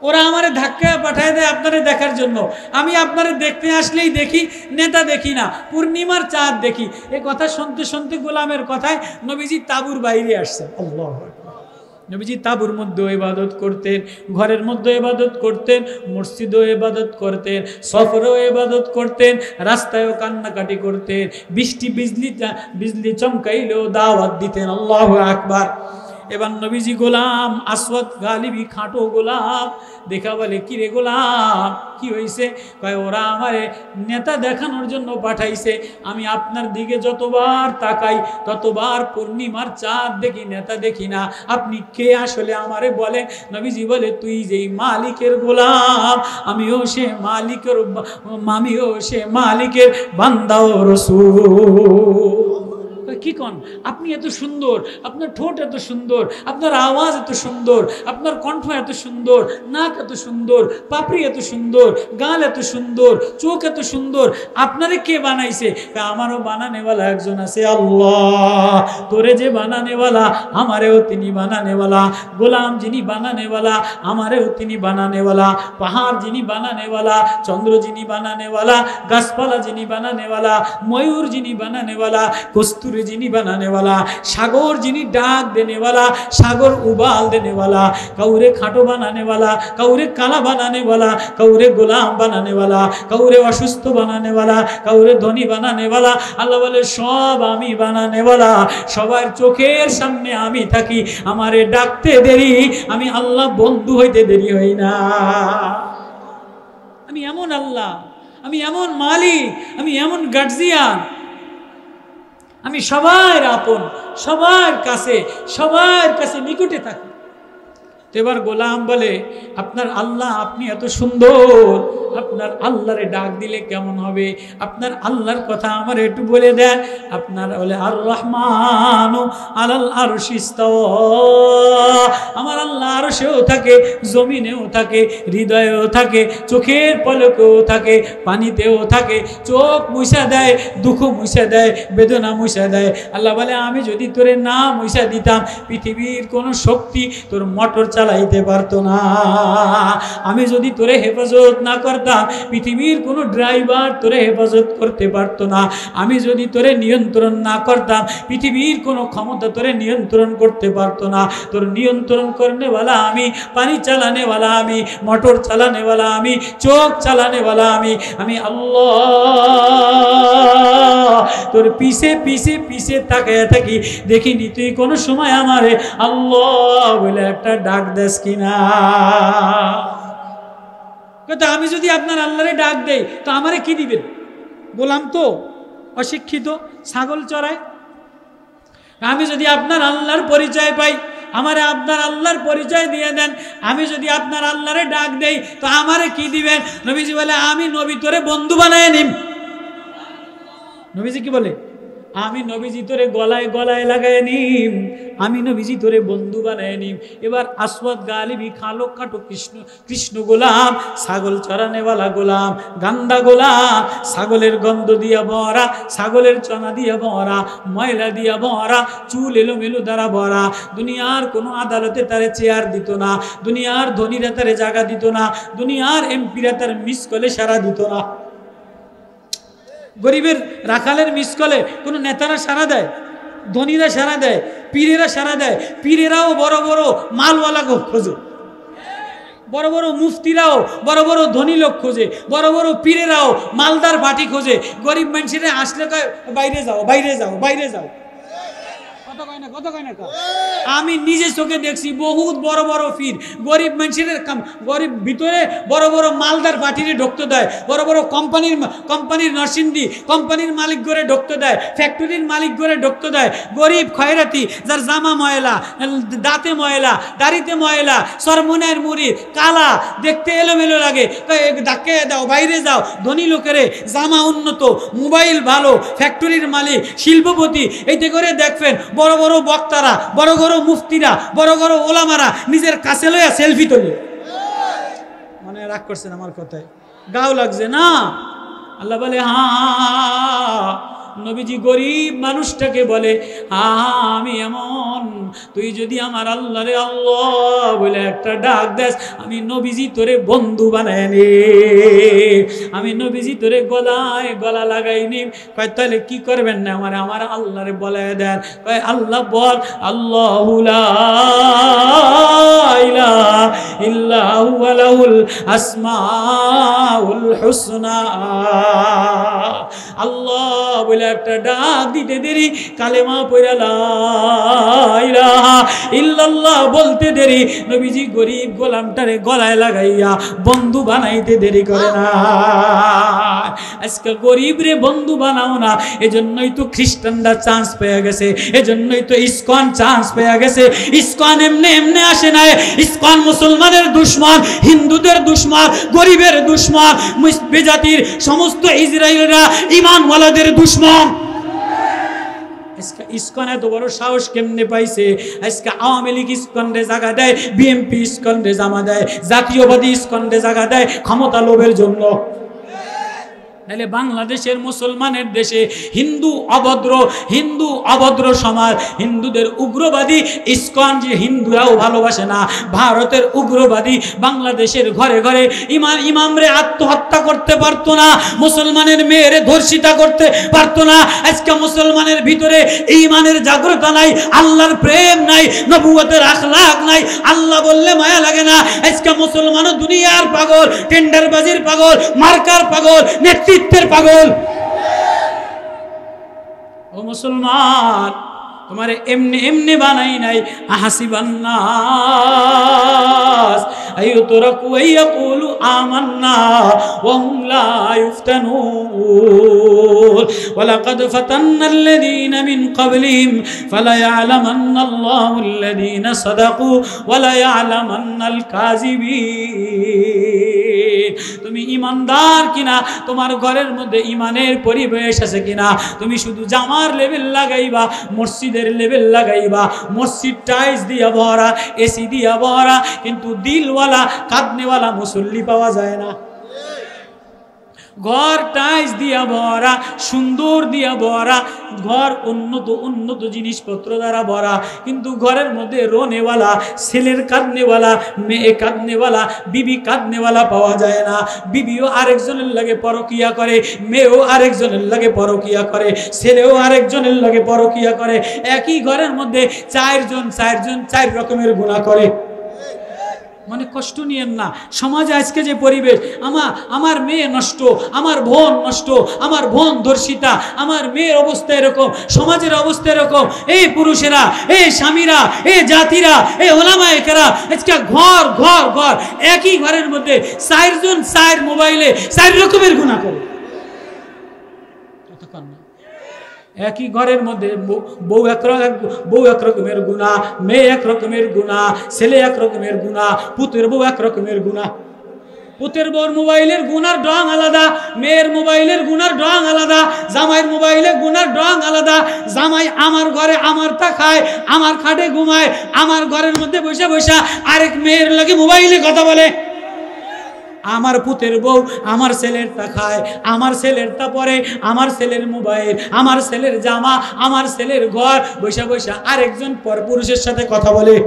ওরা আমারে ধাক্কায় পাঠায় দেয় আপনারে দেখার জন্য, আমি আপনারে দেখতে আসলেই দেখি, নেতা দেখি না, পূর্ণিমার চাঁদ দেখি। এই কথা শুনতে শুনতে গোলামের কথায় নবীজি তাবুর বাইরে আসছেন। আল্লাহু আকবার। নবীজি তাবুর মধ্যেও ইবাদত করতেন, ঘরের মধ্যে ইবাদত করতেন, মসজিদেও ইবাদত করতেন, সফরেও ইবাদত করতেন, রাস্তায়ও কান্নাকাটি করতেন, বৃষ্টি বিজলি চমকাইলেও দাওয়াত দিতেন। আল্লাহু আকবার। এবার নবীজি গোলাম আসওয়াদ গালিবি খাটো গোলাম দেখা বলে, কি রে গোলাম কি হয়েছে? কয় ওরা আমারে নেতা দেখানোর জন্য পাঠাইছে, আমি আপনার দিকে যতবার তাকাই ততবার পূর্ণিমার চাঁদ দেখি, নেতা দেখি না, আপনি কে আসলে আমারে বলে? নবীজি বলে, তুই যেই মালিকের গোলাম, আমিও সে মালিকের বান্দা ও রাসূল। কি কন আপনি? এত সুন্দর, আপনার ঠোঁট এত সুন্দর, আপনার আওয়াজ এত সুন্দর, আপনার কণ্ঠ এত সুন্দর, নাক এত সুন্দর, পাপড়ি এত সুন্দর, গাল এত সুন্দর, চোখ এত সুন্দর, আপনারে কে বানাইছে? আমারও বানানেওয়ালা একজন আছে, আল্লাহ। তোরে যে বানানেওয়ালা, আমারেও তিনি বানানেওয়ালা। গোলাম যিনি বানানেওয়ালা, আমারেও তিনি বানানেওয়ালা। পাহাড় যিনি বানানেওয়ালা, চন্দ্র যিনি বানানেওয়ালা, গাছপালা যিনি বানানেওয়ালা, ময়ূর যিনি বানানেওয়ালা, কস্তুরী যিনি বানানেওয়ালা, সাগর যিনি ডাক দেনেওয়ালা, সাগর উবাল দেনেওয়ালা, কাউরে খাটো বানানেওয়ালা, কাউরে কালা বানানেওয়ালা, কাউরে গোলাম বানানেওয়ালা, কাউরে অসুস্থ বানানেওয়ালা, কাউরে ধনী বানানেওয়ালা। আল্লাহ বলে, সব আমি বানানেওয়ালা, সবার চোখের সামনে আমি থাকি, আমারে ডাকতে দেরি, আমি আল্লাহ বন্ধু হইতে দেরি হই না। আমি এমন আল্লাহ, আমি এমন মালিক, আমি এমন গার্জিয়ান, আমি সবার আপন, সবার কাছে নিকটে থাকি। এবার গোলাম বলে, আপনার আল্লাহ, আপনি এত সুন্দর, আপনার আল্লাহরে ডাক দিলে কেমন হবে? আপনার আল্লাহর কথা আমার একটু বলে দেন। আপনার বলে, আর রহমানু আলাল আরশি ইস্তাওয়া। আমার আল্লাহ আরশেও থাকে, জমিনেও থাকে, হৃদয়েও থাকে, চোখের পলকেও থাকে, পানিতেও থাকে। চোখ মুছা দেয়, দুঃখ মুছা দেয়, বেদনা মুছা দেয়। আল্লাহ বলে, আমি যদি তোরে না মুছা দিতাম, পৃথিবীর কোনো শক্তি তোর মোটর চালাইতে পারতো না। আমি যদি তোরে হেফাজত না করতাম, পৃথিবীর কোনো ড্রাইভার তোরে হেফাজত করতে পারতো না। আমি যদি তোরে নিয়ন্ত্রণ না করতাম, পৃথিবীর কোনো ক্ষমতা তোরে নিয়ন্ত্রণ করতে পারতো না। তোর নিয়ন্ত্রণ করনেওয়ালা আমি, পানি চালানেওয়ালা আমি, মোটর চালানেওয়ালা আমি, চোখ চালানেওয়ালা আমি। আমি আল্লাহ তোর পিছে পিছে পিছে তাকায় থাকি, দেখিনি তুই কোনো সময় আমারে আল্লাহ বলে একটা ডাক দেস কিনা। আমি যদি আপনার আল্লাহরে ডাক দেই তো আমারে কি দিবেন? গোলাম তো অশিক্ষিত, ছাগল চড়ায়। আমি যদি আপনার আল্লাহর পরিচয় পাই, আমারে আপনার আল্লাহর পরিচয় দিয়ে দেন। আমি যদি আপনার আল্লাহরে ডাক দেই তো আমারে কি দিবেন? নবীজি বলে, আমি নবী তোরে বন্ধু বানায় নিম। নবীজি কি বলে? আমি নবীজি তোরে গলায় গলায় লাগাই নিম, আমি নবীজি তোরে বন্ধু বানায় নিম। এবার আসওয়াদ গালিবি খালো খাটো কৃষ্ণ কৃষ্ণ গোলাম, ছাগল চরানেওয়ালা গোলাম, গান্দা গোলাম, ছাগলের গন্ধ দিয়া ভরা, ছাগলের চনা দিয়া ভরা, ময়লা দিয়া ভরা, চুল এলোমেলো দ্বারা ভরা। দুনিয়ার কোনো আদালতে তারে চেয়ার দিত না, দুনিয়ার ধনীরা তারে জায়গা দিত না, দুনিয়ার এমপিরা তার মিস কলে সারা দিত না। গরিবের রাখালের মিস কলে কোনো নেতারা সারা দেয়, ধনীরা সারা দেয়, পীরেরা সারা দেয়। পীরেরাও বড় বড় মালওয়ালা খোঁজে, বড় বড় মুফতিরাও বড় বড় ধনী লোক খোঁজে, বড় বড় পীরেরাও মালদার পাটি খোঁজে। গরিব মানুষেরা আসলে কয় বাইরে যাও, বাইরে যাও, বাইরে যাও। আমি নিজে চোখে দেখছি বহুত বড় বড় পীর গরিব মানুষের গরিব ভিতরে বড় বড় মালদার পাটিরে ঢুকতে দেয়, বড় বড় কোম্পানির নরসিংদী কোম্পানির মালিক করে ঢুকতে দেয়, ফ্যাক্টরির মালিক করে ঢুকতে দেয়। গরিব খয়রাতি যার জামা ময়লা, দাঁতে ময়লা, দাড়িতে ময়লা, সরমনের মুড়ি কালা, দেখতে এলোমেলো লাগে, ডাকে দাও, বাইরে যাও। ধনী লোকেরে জামা উন্নত, মোবাইল ভালো, ফ্যাক্টরির মালিক, শিল্পপতি, এইতে করে দেখবেন বড় বড় বক্তারা, বড় বড় মুফতিরা, বড় বড় ওলামারা নিজের কাছে লইয়া সেলফি তোলে। মানে রাগ করছেন আমার কথায়? গাও লাগছে না? আল্লাহ বলে হ্যাঁ, নবীজি গরিব মানুষটাকে বলে আমি এমন, তুই যদি আমার আল্লাহ রে আল্লাহ বলে একটা ডাক দেস, আমি নবীজি তোরে বন্ধু বানায় নে, আমি নবীজি তোরে গলায় গলা লাগাই নি। কয় তাহলে কি করবেন না আমার আমার আল্লাহ রে বলায় দেন। কয় আল্লাহ বল, আল্লাহু লা ইলাহা ইল্লা হুয়া লাহুল আসমাউল হুসনা। আল্লাহ বলে একটা ডাক দিতে দেরি, কালেমা পড়া লা ইলাহা ইল্লাল্লাহ বলতে দেরি, নবীজি গরিব গোলামটারে গলায় লাগাইয়া বন্ধু বানাইতে দেরি করে না। আজকে গরিব রে বন্ধু বানাও না, এজন্যই তো খ্রিস্টানরা চান্স পেয়ে গেছে, এজন্যই তো ইসকন চান্স পেয়ে গেছে। ইসকন এমনি এমনি আসে নাই, ইসকন মুসলমানের দুশ্মন, হিন্দুদের দুশ্মন, গরিবের দুশ্মন, বেজাতির সমস্ত ইসরায়েলরা ইমানওয়ালাদের দুশ্মন। ইসকন এত বড় সাহস কেমনে পাইছে? আজকে আওয়ামী লীগ ইসকন রে জায়গা দেয়, বিএনপি ইসকন রে জামা দেয়, জাতীয়বাদী ইসকন রে জায়গা দেয় ক্ষমতা লোভের জন্য। নাহলে বাংলাদেশের মুসলমানের দেশে হিন্দু অভদ্র সমাজ, হিন্দুদের উগ্রবাদী ইসকন, যে হিন্দুরাও ভালোবাসে না, ভারতের উগ্রবাদী বাংলাদেশের ঘরে ঘরে ইমামরে আত্মহত্যা করতে পারতো না, মুসলমানের মেয়েরে ধর্ষিতা করতে পারতো না। আজকে মুসলমানের ভিতরে ঈমানের জাগ্রতা নাই, আল্লাহর প্রেম নাই, নবুয়তের আখলাক নাই, আল্লাহ বললে মায়া লাগে না। আজকে মুসলমান দুনিয়ার পাগল, টেন্ডারবাজির পাগল, মার্কার পাগল, নেতৃত্বের পাগল। ও মুসলমান, তোমারে এমনি এমনি বানাই নাই। আহাসিবান নাস আইয়ুতরাকু আইয়াকুলু আমান্না ওয়া হুম লা ইফতানুন ওয়ালাকাদ ফাতান্নাল্লাযীনা মিন ক্বাবলিহিম ফালায়ালামান্নাল্লাহু আল্লাযীনা সাদাকু ওয়া লায়ালামান্নাল কাযিবিন। তুমি ইমানদার কিনা, তোমার ঘরের মধ্যে ইমানের পরিবেশ আছে কিনা? তুমি শুধু জামার লেভেল লাগাইবা, মসজিদের লেভেল লাগাইবা, মসজিদ টাইলস দিয়া ভরা, এসি দিয়া ভরা, কিন্তু দিলওয়ালা কাঁদনেওয়ালা মুসল্লি পাওয়া যায় না। ঘর টাইলস দিয়া ভরা, সুন্দর দিয়া ভরা, ঘর উন্নত জিনিসপত্র দ্বারা ভরা, কিন্তু ঘরের মধ্যে রোনেওয়ালা, ছেলের কাঁদনেওয়ালা, মেয়ে কাঁদনেওয়ালা, বিবি কাঁদনেওয়ালা পাওয়া যায় না। বিবিও আরেকজনের লাগে পরকিয়া করে, মেয়েও আরেকজনের লাগে পরকিয়া করে, ছেলেও আরেকজনের লাগে পরকিয়া করে। একই ঘরের মধ্যে চার রকমের গুনাহ করে। মানে কষ্ট নিয়েন না। সমাজে আজকে যে পরিবেশ, আমার মেয়ে নষ্ট, আমার বোন নষ্ট, আমার বোন ধর্ষিতা, আমার মেয়ের অবস্থা এরকম, সমাজের অবস্থা এরকম। এই পুরুষেরা, এই স্বামীরা, এই জাতিরা, এই ওলামায়ে কেরাম আজকে ঘর ঘর ঘর, একই ঘরের মধ্যে চার মোবাইলে 4 রকমের গুনাহ করে। একই ঘরের মধ্যে বউ এক রকমের গুনাহ, মেয়ে এক রকমের গুনাহ, ছেলে এক রকমের গুনাহ, পুত্রের বউ এক রকমের গুনাহ। পুতের বউর মোবাইলের গুনার ঢং আলাদা, মেয়ের মোবাইলের গুনার ঢং আলাদা, জামাইয়ের মোবাইলের গুনার ঢং আলাদা। জামাই আমার ঘরে আমার তা খায়, আমার খাটে ঘুমায়, আমার ঘরের মধ্যে বসে বসে আরেক মেয়ের লাগে মোবাইলে কথা বলে। আমার পুতের বউ আমার ছেলের তা খায়, আমার ছেলের তা পরে, আমার ছেলের মোবাইল, আমার ছেলের জামা, আমার ছেলের ঘর, বসে বসে আরেকজন পরপুরুষের সাথে কথা বলে।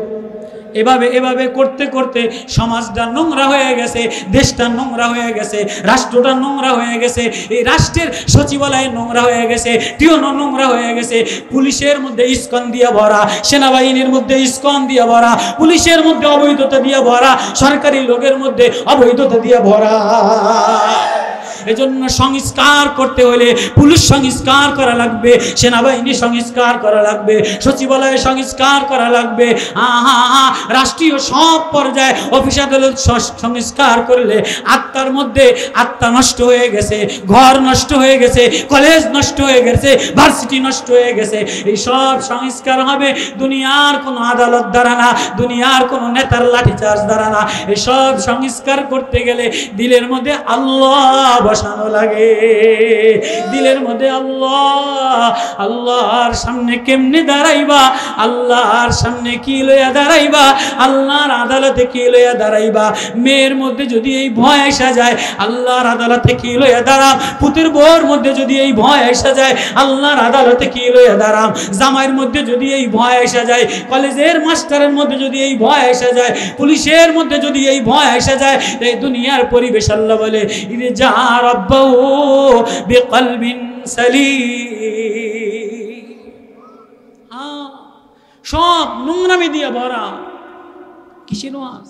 এভাবে এভাবে করতে করতে সমাজটা নোংরা হয়ে গেছে, দেশটা নোংরা হয়ে গেছে, রাষ্ট্রটা নোংরা হয়ে গেছে, এই রাষ্ট্রের সচিবালয় নোংরা হয়ে গেছে, টিওনো নোংরা হয়ে গেছে, পুলিশের মধ্যে ইস্কন দিয়ে ভরা, সেনাবাহিনীর মধ্যে ইস্কন দিয়ে ভরা, পুলিশের মধ্যে অবৈধতা দিয়ে ভরা, সরকারি লোকের মধ্যে অবৈধতা দিয়ে ভরা। এজন্য সংস্কার করতে হলে পুলিশ সংস্কার করা লাগবে, সেনাবাহিনী সংস্কার করা লাগবে, সচিবালয় সংস্কার করা লাগবে, রাষ্ট্রীয় সব পর্যায়ে অফিস আদালত সংস্কার করলে আত্মার মধ্যে আত্মা নষ্ট হয়ে গেছে, ঘর নষ্ট হয়ে গেছে, কলেজ নষ্ট হয়ে গেছে, ভার্সিটি নষ্ট হয়ে গেছে। এই সব সংস্কার হবে দুনিয়ার কোনো আদালত দ্বারা না, দুনিয়ার কোনো নেতার লাঠিচার্জ দ্বারা না। এই সব সংস্কার করতে গেলে দিলের মধ্যে আল্লাহ বসানো লাগে, দিলের মধ্যে আল্লাহ। আল্লাহর সামনে কেমনে দাঁড়াইবা, আল্লাহর সামনে কি লইয়া দাঁড়াইবা, আল্লাহর আদালতে কি লইয়া দাঁড়াইবা। মেয়ের মধ্যে যদি এই ভয় আসা যায়, আল্লাহর আদালতে কি লইয়া দাঁড়াম। পুতের বউর মধ্যে যদি এই ভয় আসা যায়, আল্লাহর আদালতে কি লইয়া দাঁড়াম। জামাইয়ের মধ্যে যদি এই ভয় আসা যায়, কলেজের মাস্টারের মধ্যে যদি এই ভয় আসা যায়, পুলিশের মধ্যে যদি এই ভয় আসা যায়, এই দুনিয়ার পরিবেশ আল্লাহ বলে ইদে যা রাব্বাহু বিকলবিন সালিম। সব নোংরামি দিয়ে ভরা। কিসের ওয়াজ,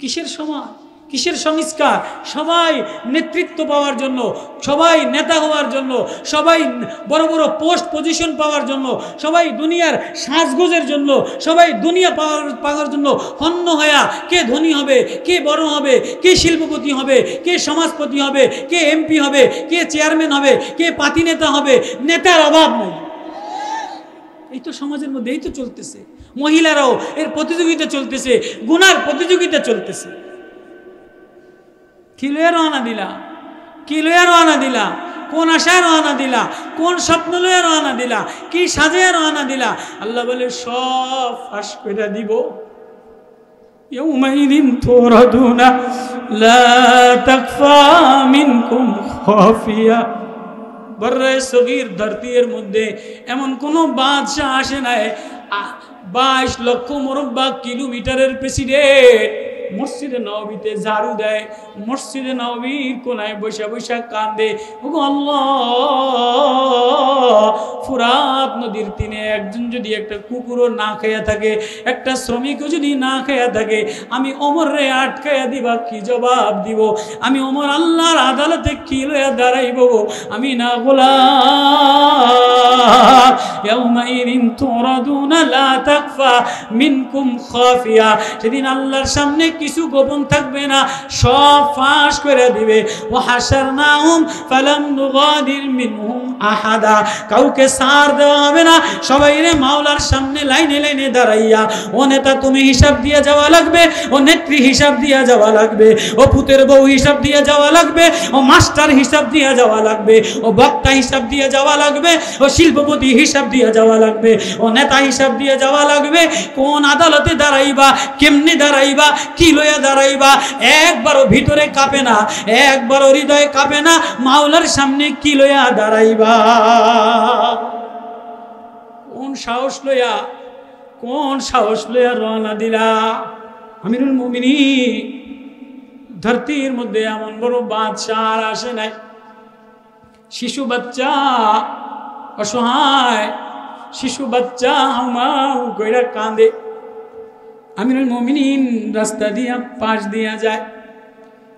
কিসের সমাজ, কিসের সংস্কার? সবাই নেতৃত্ব পাওয়ার জন্য, সবাই নেতা হওয়ার জন্য, সবাই বড় বড় পোস্ট পজিশন পাওয়ার জন্য, সবাই দুনিয়ার সাজগোজের জন্য, সবাই দুনিয়া পাওয়ার জন্য হন্য হয়া কে ধনী হবে, কে বড় হবে, কে শিল্পপতি হবে, কে সমাজপতি হবে, কে এমপি হবে, কে চেয়ারম্যান হবে, কে পাতি নেতা হবে। নেতার অভাব নেই। এই তো সমাজের মধ্যে এই তো চলতেছে। মহিলারাও এর প্রতিযোগিতা চলতেছে, গুনার প্রতিযোগিতা চলতেছে। কি লইয়া রওনা দিলা, কি লইয়া রওনা দিলা, কোন আশায় রওনা দিলা, কোন স্বপ্ন লইয়া রওনা দিলা, কি সাজিয়া রওনা দিলা? আল্লাহ বলে সব ফাঁস করে দিব। ইয়াউমাইদিন তুরাদুনা লা তাকফা মিনকুম খাফিয়া। বর্রে সগীর ধরতির মধ্যে এমন কোন বাদশাহ আসে নাই, 22 লক্ষ মুরব্বা কিলোমিটারের প্রেসিডেন্ট মসজিদে নববীতে ঝাড়ু দেয়, মসজিদে নববীর কোনায় বসে বসে কান্দে, ওগো আল্লাহ, ফুরাত নদীর তীরে একজন যদি একটা কুকুরও না খেয়ে থাকে, একটা শ্রমিকও যদি না খেয়ে থাকে, আমি ওমর রে আটকাইয়া দিবা কি জবাব দিব? আমি ওমর আল্লাহর আদালতে কি লইয়া দাঁড়াইব? আমি না গোলাম। ইয়াউমাইদিন তুরাদুনা লা তাকফা মিনকুম খাফিয়া। সেদিন আল্লাহর সামনে কিছু গোপন থাকবে না, সব ফাঁস করে দিবে। ওয়া হাশারনাহুম ফালাম নুগাদির মিনহুম আহাদা। কাউকে ছাড় দেওয়া হবে না, সবাইরে মাওলার সামনে লাইনে লাইনে দাঁড়াইয়া, ও নেতা তুমি হিসাব দিয়ে যাওয়া লাগবে, ও নেত্রী হিসাব দিয়ে যাওয়া লাগবে, ও পুতের বউ হিসাব দিয়ে যাওয়া লাগবে, ও মাস্টার হিসাব দিয়ে যাওয়া লাগবে, ও বক্তা হিসাব দিয়ে যাওয়া লাগবে, ও শিল্পপতি হিসাব দিয়ে যাওয়া লাগবে, ও নেতা হিসাব দিয়ে যাওয়া লাগবে। কোন আদালতে দাঁড়াইবা, কেমনে দাঁড়াইবা, কি লইয়া দাঁড়াইবা, একবারও ভিতরে কাঁপে না, একবারও হৃদয়ে কাঁপে না, মাওলার সামনে কি লইয়া দাঁড়াইবা? কোন সাহস লইয়া, কোন সাহস লইয়া রওনা দিলা? আমিরুল মুমিনিন, ধরতির মধ্যে এমন বড় বাদশাহ আর আসে নাই। শিশু বাচ্চা, অসহায় শিশু বাচ্চা হাউমাউ কইরা কাঁদে। আমিরুল মুমিনিন রাস্তা দিয়া পাশ দিয়া যায়।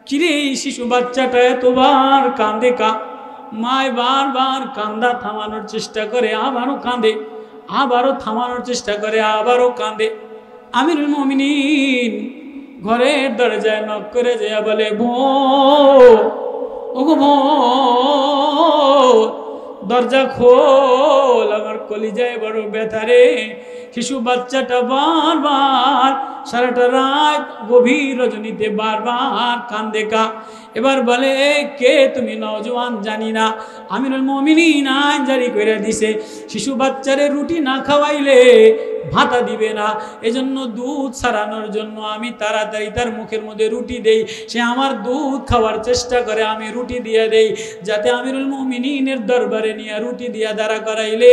কিরে শিশু বাচ্চাটা এতবার কাঁদে কা? মায় বারবার কান্দা থামানোর চেষ্টা করে, আবারও কাঁদে, আবারও থামানোর চেষ্টা করে, আবারও কাঁদে। আমিরুল মুমিনিন ঘরের দরজায় নক করে যায়, বলে বউ, ওগো বউ, দরজা খোল, আমার কলিজায় বড় ব্যথা রে, শিশু বাচ্চাটা বারবার সারাটা রাত গভীর রজনীতে বারবার কান্দে কা। এবার বলে কে তুমি? নওজোয়ান জানি না। আমিরুল মুমিনিন আইন জারি করে দিছে শিশু বাচ্চারে রুটি না খাওয়াইলে ভাতা দিবে না। এজন্য দুধ ছাড়ানোর জন্য আমি তাড়াতাড়ি তার মুখের মধ্যে রুটি দেই। সে আমার দুধ খাওয়ার চেষ্টা করে, আমি রুটি দিয়ে দেই যাতে আমিরুল মুমিনিনের দরবারে নিয়ে রুটি দিয়া দাঁড়া করাইলে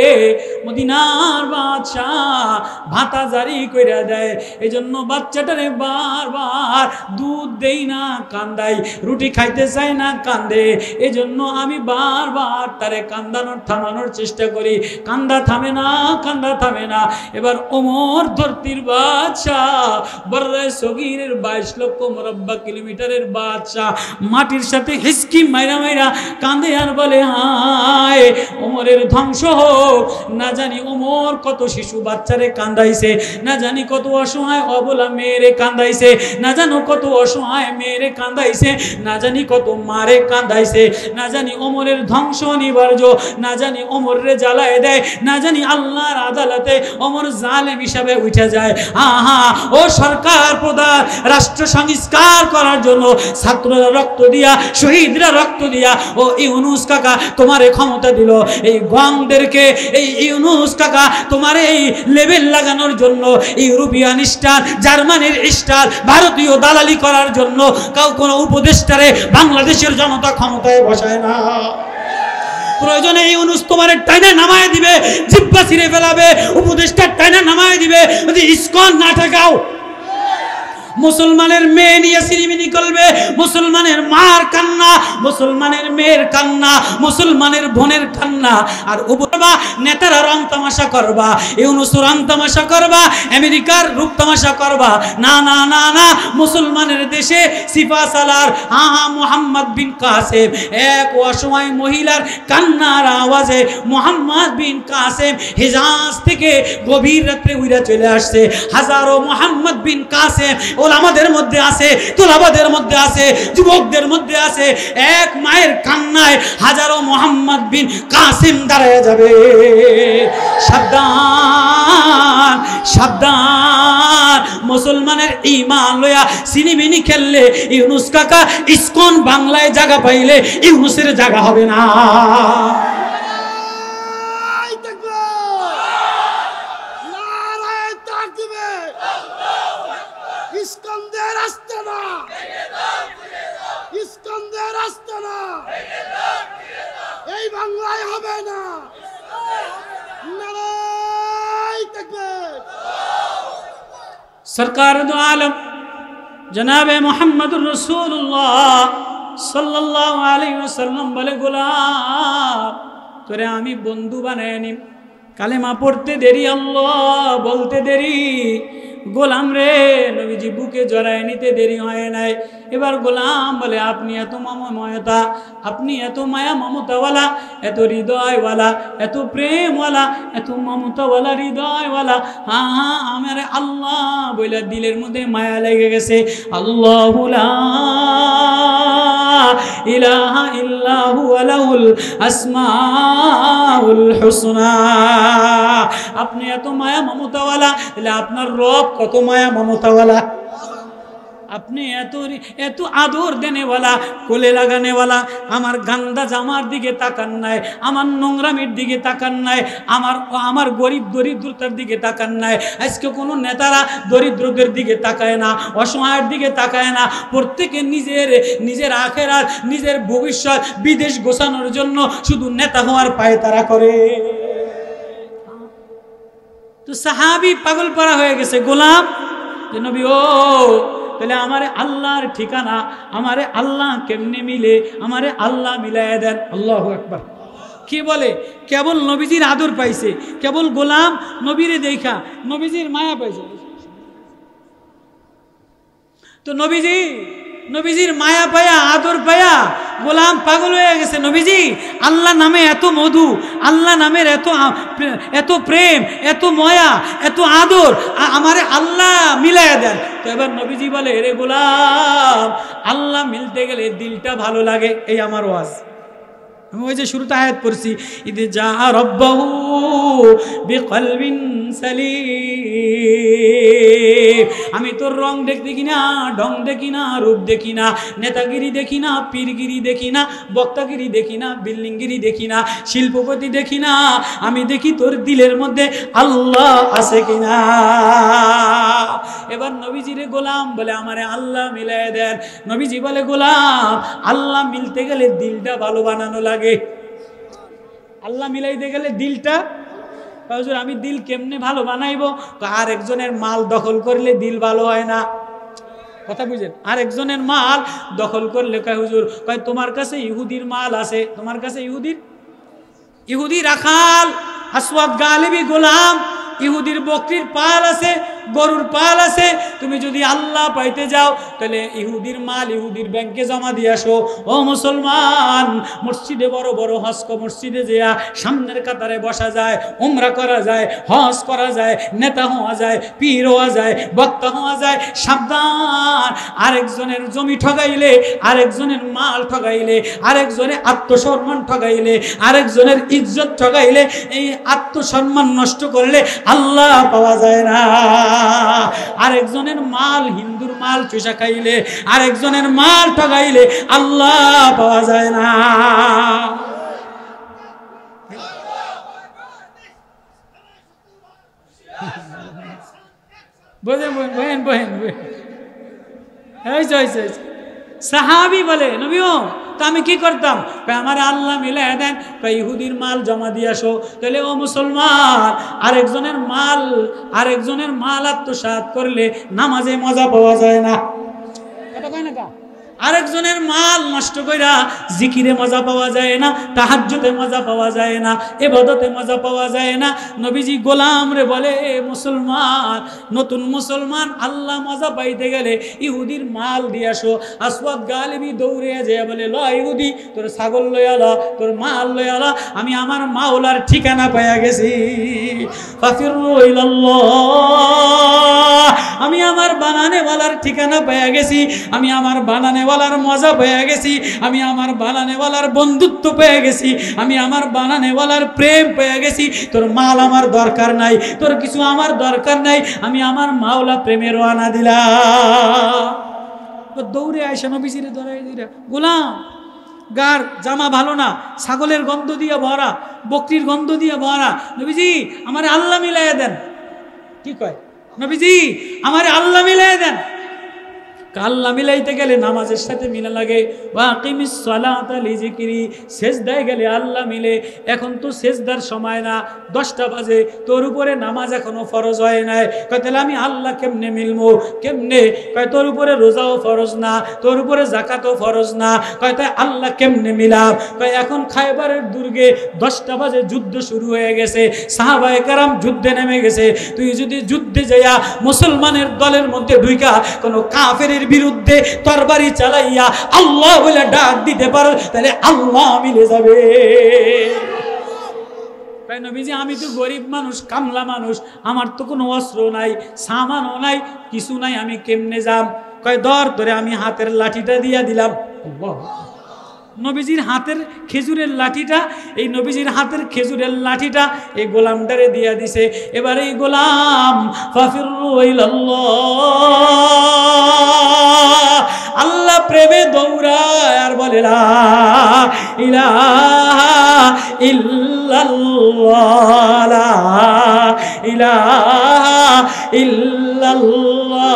মদিনার বাদশাহ ভাতা জারি করে দেয়। এজন্য বাচ্চাটারে বারবার দুধ দেই না, কান্দাই, রুটি খাইতে চায় না, কান্দে। এজন্য আমি বারবার তারে কান্দানোর থামানোর চেষ্টা করি, কান্দা থামে না, কান্দা থামে না। এবার ওমর ধরতির বাদশাহ, বর্রায়ে সগীরের 22 লক্ষ মুরব্বা কিলোমিটারের বাদশাহ মাটির সাথে হিসকি মাইরা মাইরা কান্দে আর বলে হায় ওমরের ধ্বংস হোক। না জানি ওমর কত শিশু বাচ্চারে কান্দাইছে, না জানি কত অসহায় অবলা মেয়েরে কান্দাইছে, না জানো কত অসহায় মেয়েরে কান্দাইছে, না জানি কত মারে কান্দাইছে, না জানি ওমরের ধ্বংস অনিবার্য, না জানি ওমরে জ্বালায় দেয়, না জানি আল্লাহর আদালতে ওমর জালেম হিসাবে উঠে যায়। হা ও সরকার প্রধান, রাষ্ট্র সংস্কার করার জন্য ছাত্ররা রক্ত দিয়া, শহীদরা রক্ত দিয়া ও ইউনুস কাকা তোমারে ক্ষমতা দিল। এই গংদেরকে, এই ইউনুস কাকা তোমার এই লেভেল লাগানোর জন্য, ইউরোপিয়ান স্টার, জার্মানির স্টার, ভারতীয় দালালি করার জন্য কোনো উপদেষ্টারে বাংলাদেশের জনতা ক্ষমতায় বসায় না। প্রয়োজনে ইউনুস তোমার টাইনা নামায় দিবে, জিব্বা ছিঁড়ে ফেলাবে, উপদেষ্টার টাইনা নামায় দিবে যদি ইসকন না ঠেকাও। মুসলমানের মেয়ে নিয়ে সিনেমিনি করবে, মুসলমানের মার কান্না, মুসলমানের মেয়ের কান্না, মুসলমানের বোনের কান্না। আর উপরবা নেতারা রং তামাশা করবা, ইউনুস রং তামাশা করবা, আমেরিকার রূপ তামাশা করবা। না না না না, মুসলমানের দেশে সিফা সালার মুহাম্মদ বিন কাসেম, এক অসময় মহিলার কান্নার আওয়াজে মুহাম্মদ বিন কাসেম হিজাজ থেকে গভীর রাত্রে উইরা চলে আসছে। হাজারো মুহাম্মদ বিন কাসেম ওলামাদের মধ্যে আছে, তোলাবাদের মধ্যে আছে, যুবকদের মধ্যে আছে। এক মায়ের কান্নায় হাজারো মুহাম্মদ বিন কাসেম দাঁড়ায় যাবে। সাবধান সাবধান, মুসলমানের ঈমান লয়া সিনেমিনি খেললে ইউনুস কাকা ইসকন বাংলায় জায়গা পাইলে ইউনুসের জায়গা হবে না। এই বাংলায় হবে না। सरकार दो आलम जनाब मोहम्मद रसूलुल्लाह सल्लल्लाहु अलैहि वसल्लम बोले गोलाम তোরে আমি বন্ধু বানায় নি, কালেমা পড়তে দেরি, আল্লাহ বলতে দেরি, গোলাম রে নবীজি বুকে জড়ায় নিতে দেরি হয় নাই। এবার গোলাম বলে আপনি এত মমতা, আপনি এত মায়া মমতাওয়ালা, এত হৃদয়ওয়ালা, এত প্রেমওয়ালা, এত মমতাওয়ালা, হৃদয়ওয়ালা। হ্যাঁ হ্যাঁ, আমার আল্লাহ বলে দিলের মধ্যে মায়া লেগে গেছে। আল্লাহু লা ইলাহা ইল্লাহু লাহুল আসমাউল হুসনা। আপনি এত মায়া মমতাওয়ালা, তাহলে আপনার রব কত মায়া মমতাওয়ালা। আপনি এত আদর দেনেওয়ালা, কোলে লাগানেওয়ালা। আমার গান্দা জামার দিকে তাকান নাই, আমার নোংরামির দিকে তাকান নাই, আমার গরিব দরিদ্রতার দিকে তাকান নাই। আজকে কোনো নেতারা দরিদ্রদের দিকে তাকায় না, অসহায়ের দিকে তাকায় না। প্রত্যেকে নিজের আখেরাত, নিজের ভবিষ্যৎ, বিদেশ গোছানোর জন্য শুধু নেতা হওয়ার পায়ে তারা করে। তো সাহাবী পাগল পারা হয়ে গেছে। গোলাম যে নবী, ও তাহলে আমারে আল্লাহর ঠিকানা, আমারে আল্লাহ কেমনে মিলে, আমারে আল্লাহ মিলাইয়া দেন। আল্লাহু আকবার। কি বলে? কেবল নবীজির আদর পাইছে, কেবল গোলাম নবীরে দেখা নবীজির মায়া পাইছে। তো নবীজির মায়া পায়া, আদর পায়া গোলাম পাগল হয়ে গেছে। নবীজি আল্লাহ নামে এত মধু, আল্লাহ নামের এত প্রেম, এত মায়া, এত আদর, আমারে আল্লাহ মিলাইয়া দেন। তো এবার নবীজি বলে, রে গোলাম, আল্লাহ মিলতে গেলে দিলটা ভালো লাগে। এই আমার ওয়াজ, আমি ওই যে শুরুতে আয়াত পড়ছি, ইদ জা রাব্বাহু বিকলবিন সালিম। আমি তোর রং দেখি না, ঢং দেখি না, রূপ দেখি না, নেতাগিরি দেখি না, পীরগিরি দেখি না, বক্তাগিরি দেখি না, বিল্ডিংগিরি দেখি না, শিল্পপতি দেখি না, আমি দেখি তোর দিলের মধ্যে আল্লাহ আছে কিনা। এবার নবীজিরে গোলাম বলে আমারে আল্লাহ মিলাই দেন। নবীজি বলে গোলাম, আল্লাহ মিলতে গেলে দিলটা ভালো বানানো লাগে। আল্লাহ মিলাইতে গেলে দিলটা, হুজুর আমি দিল কেমনে ভালো বানাইবো? আর একজনের মাল দখল করলে দিল ভালো হয় না। কথা বুঝেন? আর একজনের মাল দখল করলে কয় হুজুর, কয় তোমার কাছে ইহুদির মাল আছে, তোমার কাছে ইহুদি রাখাল আসওয়াদ গালিবি গোলাম, ইহুদির বকরির পাল আছে, গরুর পাল আছে, তুমি যদি আল্লাহ পাইতে যাও তাহলে ইহুদির মাল ইহুদির ব্যাংকে জমা দিয়ে আসো। ও মুসলমান, মসজিদে বড় বড় হজ মসজিদে যেয়া সামনের কাতারে বসা যায়, উমরা করা যায়, হজ করা যায়, নেতা হওয়া যায়, পীর হওয়া যায়, বক্তা হওয়া যায়। সাবধান, আরেকজনের জমি ঠগাইলে, আরেকজনের মাল ঠগাইলে, আরেকজনের আত্মসম্মান ঠগাইলে, আরেকজনের ইজ্জত ঠগাইলে, এই আত্মসম্মান নষ্ট করলে আল্লাহ পাওয়া যায় না। আরেকজনের মাল, হিন্দুর মাল চুষা খাইলে, আরেকজনের মাল ঠগাইলে আল্লাহ পাওয়া যায় না। সাহাবী বলে নবীও তা আমি কি করতাম? আমার আল্লাহ মিলাই দেন, ইহুদির মাল জমা দিয়ে আসো। তাহলে ও মুসলমান, আরেকজনের মাল আত্মসাৎ করলে নামাজে মজা পাওয়া যায় না। কথা কয় না কা? আরেকজনের মাল নষ্ট কইরা জিকিরে মজা পাওয়া যায় না, তাহাজ্জুদে মজা পাওয়া যায় না, ইবাদতে মজা পাওয়া যায় না। নবীজি গোলাম রে বলে, মুসলমান, নতুন মুসলমান, আল্লাহ মজা পাইতে গেলে ইহুদির মাল দিয়ে আসো। আসওয়াদ গালিবি দৌড়ে যায় বলে, ল ইহুদি, তোর ছাগল লইয়া ল, তোর মাল লইয়া ল, আমি আমার মাওলার ঠিকানা পাইয়া গেছি। ফাফিরু ইলাল্লাহ, আমি আমার বানানেওয়ালার ঠিকানা পাইয়া গেছি, আমি আমার বানানেওয়ালার মজা পেয়ে গেছি, আমি আমার বানানেওয়ালার বন্ধুত্ব পেয়ে গেছি, আমি আমার বানানেওয়ালার প্রেম পেয়ে গেছি। তোর মাল আমার দরকার নাই, তোর কিছু আমার দরকার নাই, আমি আমার মাওলা প্রেমে রওনা দিলাম। দৌড়ে আয়সা নবীজিরে ধরাই দিলা, গোলাম গার জামা ভালো না, ছাগলের গন্ধ দিয়ে ভরা, বকরির গন্ধ দিয়ে ভরা। নবীজি আমার আল্লাহ মিলাই দেন। কি কয়? নবীজি আমার আল্লাহ মিলাই দেন। আল্লাহ মিলাইতে গেলে নামাজের সাথে মিলা লাগে। ওয়াকিমিস সালাতা লিযিকরি, সেজদায় গেলে আল্লাহ মিলে। এখন তো সেজদার সময় না, 10টা বাজে, তোর উপরে নামাজ এখনো ফরজ হয় নাই। কয় তাহলে আমি আল্লাহ কেমনে মিলবো? কেমনে? কয় তোর উপরে রোজাও ফরজ না, তোর উপরে যাকাতও ফরজ না। কয় তাই আল্লাহ কেমনে মিলাম? কয় এখন খায়বারের দুর্গে 10টা বাজে যুদ্ধ শুরু হয়ে গেছে, সাহাবায়ে কেরাম যুদ্ধে নেমে গেছে। তুই যদি যুদ্ধে যাইয়া মুসলমানের দলের মধ্যে ঢুইকা কোনো কাফেরের বিরুদ্ধে তরবারি চালাইয়া আল্লাহ বলে ডাক দিতে পারো, তাহলে আল্লাহ মিলে যাবে। নবীজি আমি তো গরিব মানুষ, কামলা মানুষ, আমার তো কোনো অস্ত্র নাই, সামানও নাই, কিছু নাই, আমি কেমনে যাম? কয় ধরে আমি হাতের লাঠিটা দিয়া দিলাম। নবীজির হাতের খেজুরের লাঠিটা, এই নবীজির হাতের খেজুরের লাঠিটা এই গোলামটারে দিয়া দিছে। এবার এই গোলাম ফাফিরু ইলাল্লাহ, আল্লাহ প্রেমে দৌড়ায় আর বলে লা ইলাহা ইল্লাল্লাহ, লা ইলাহা ইল্লাল্লাহ,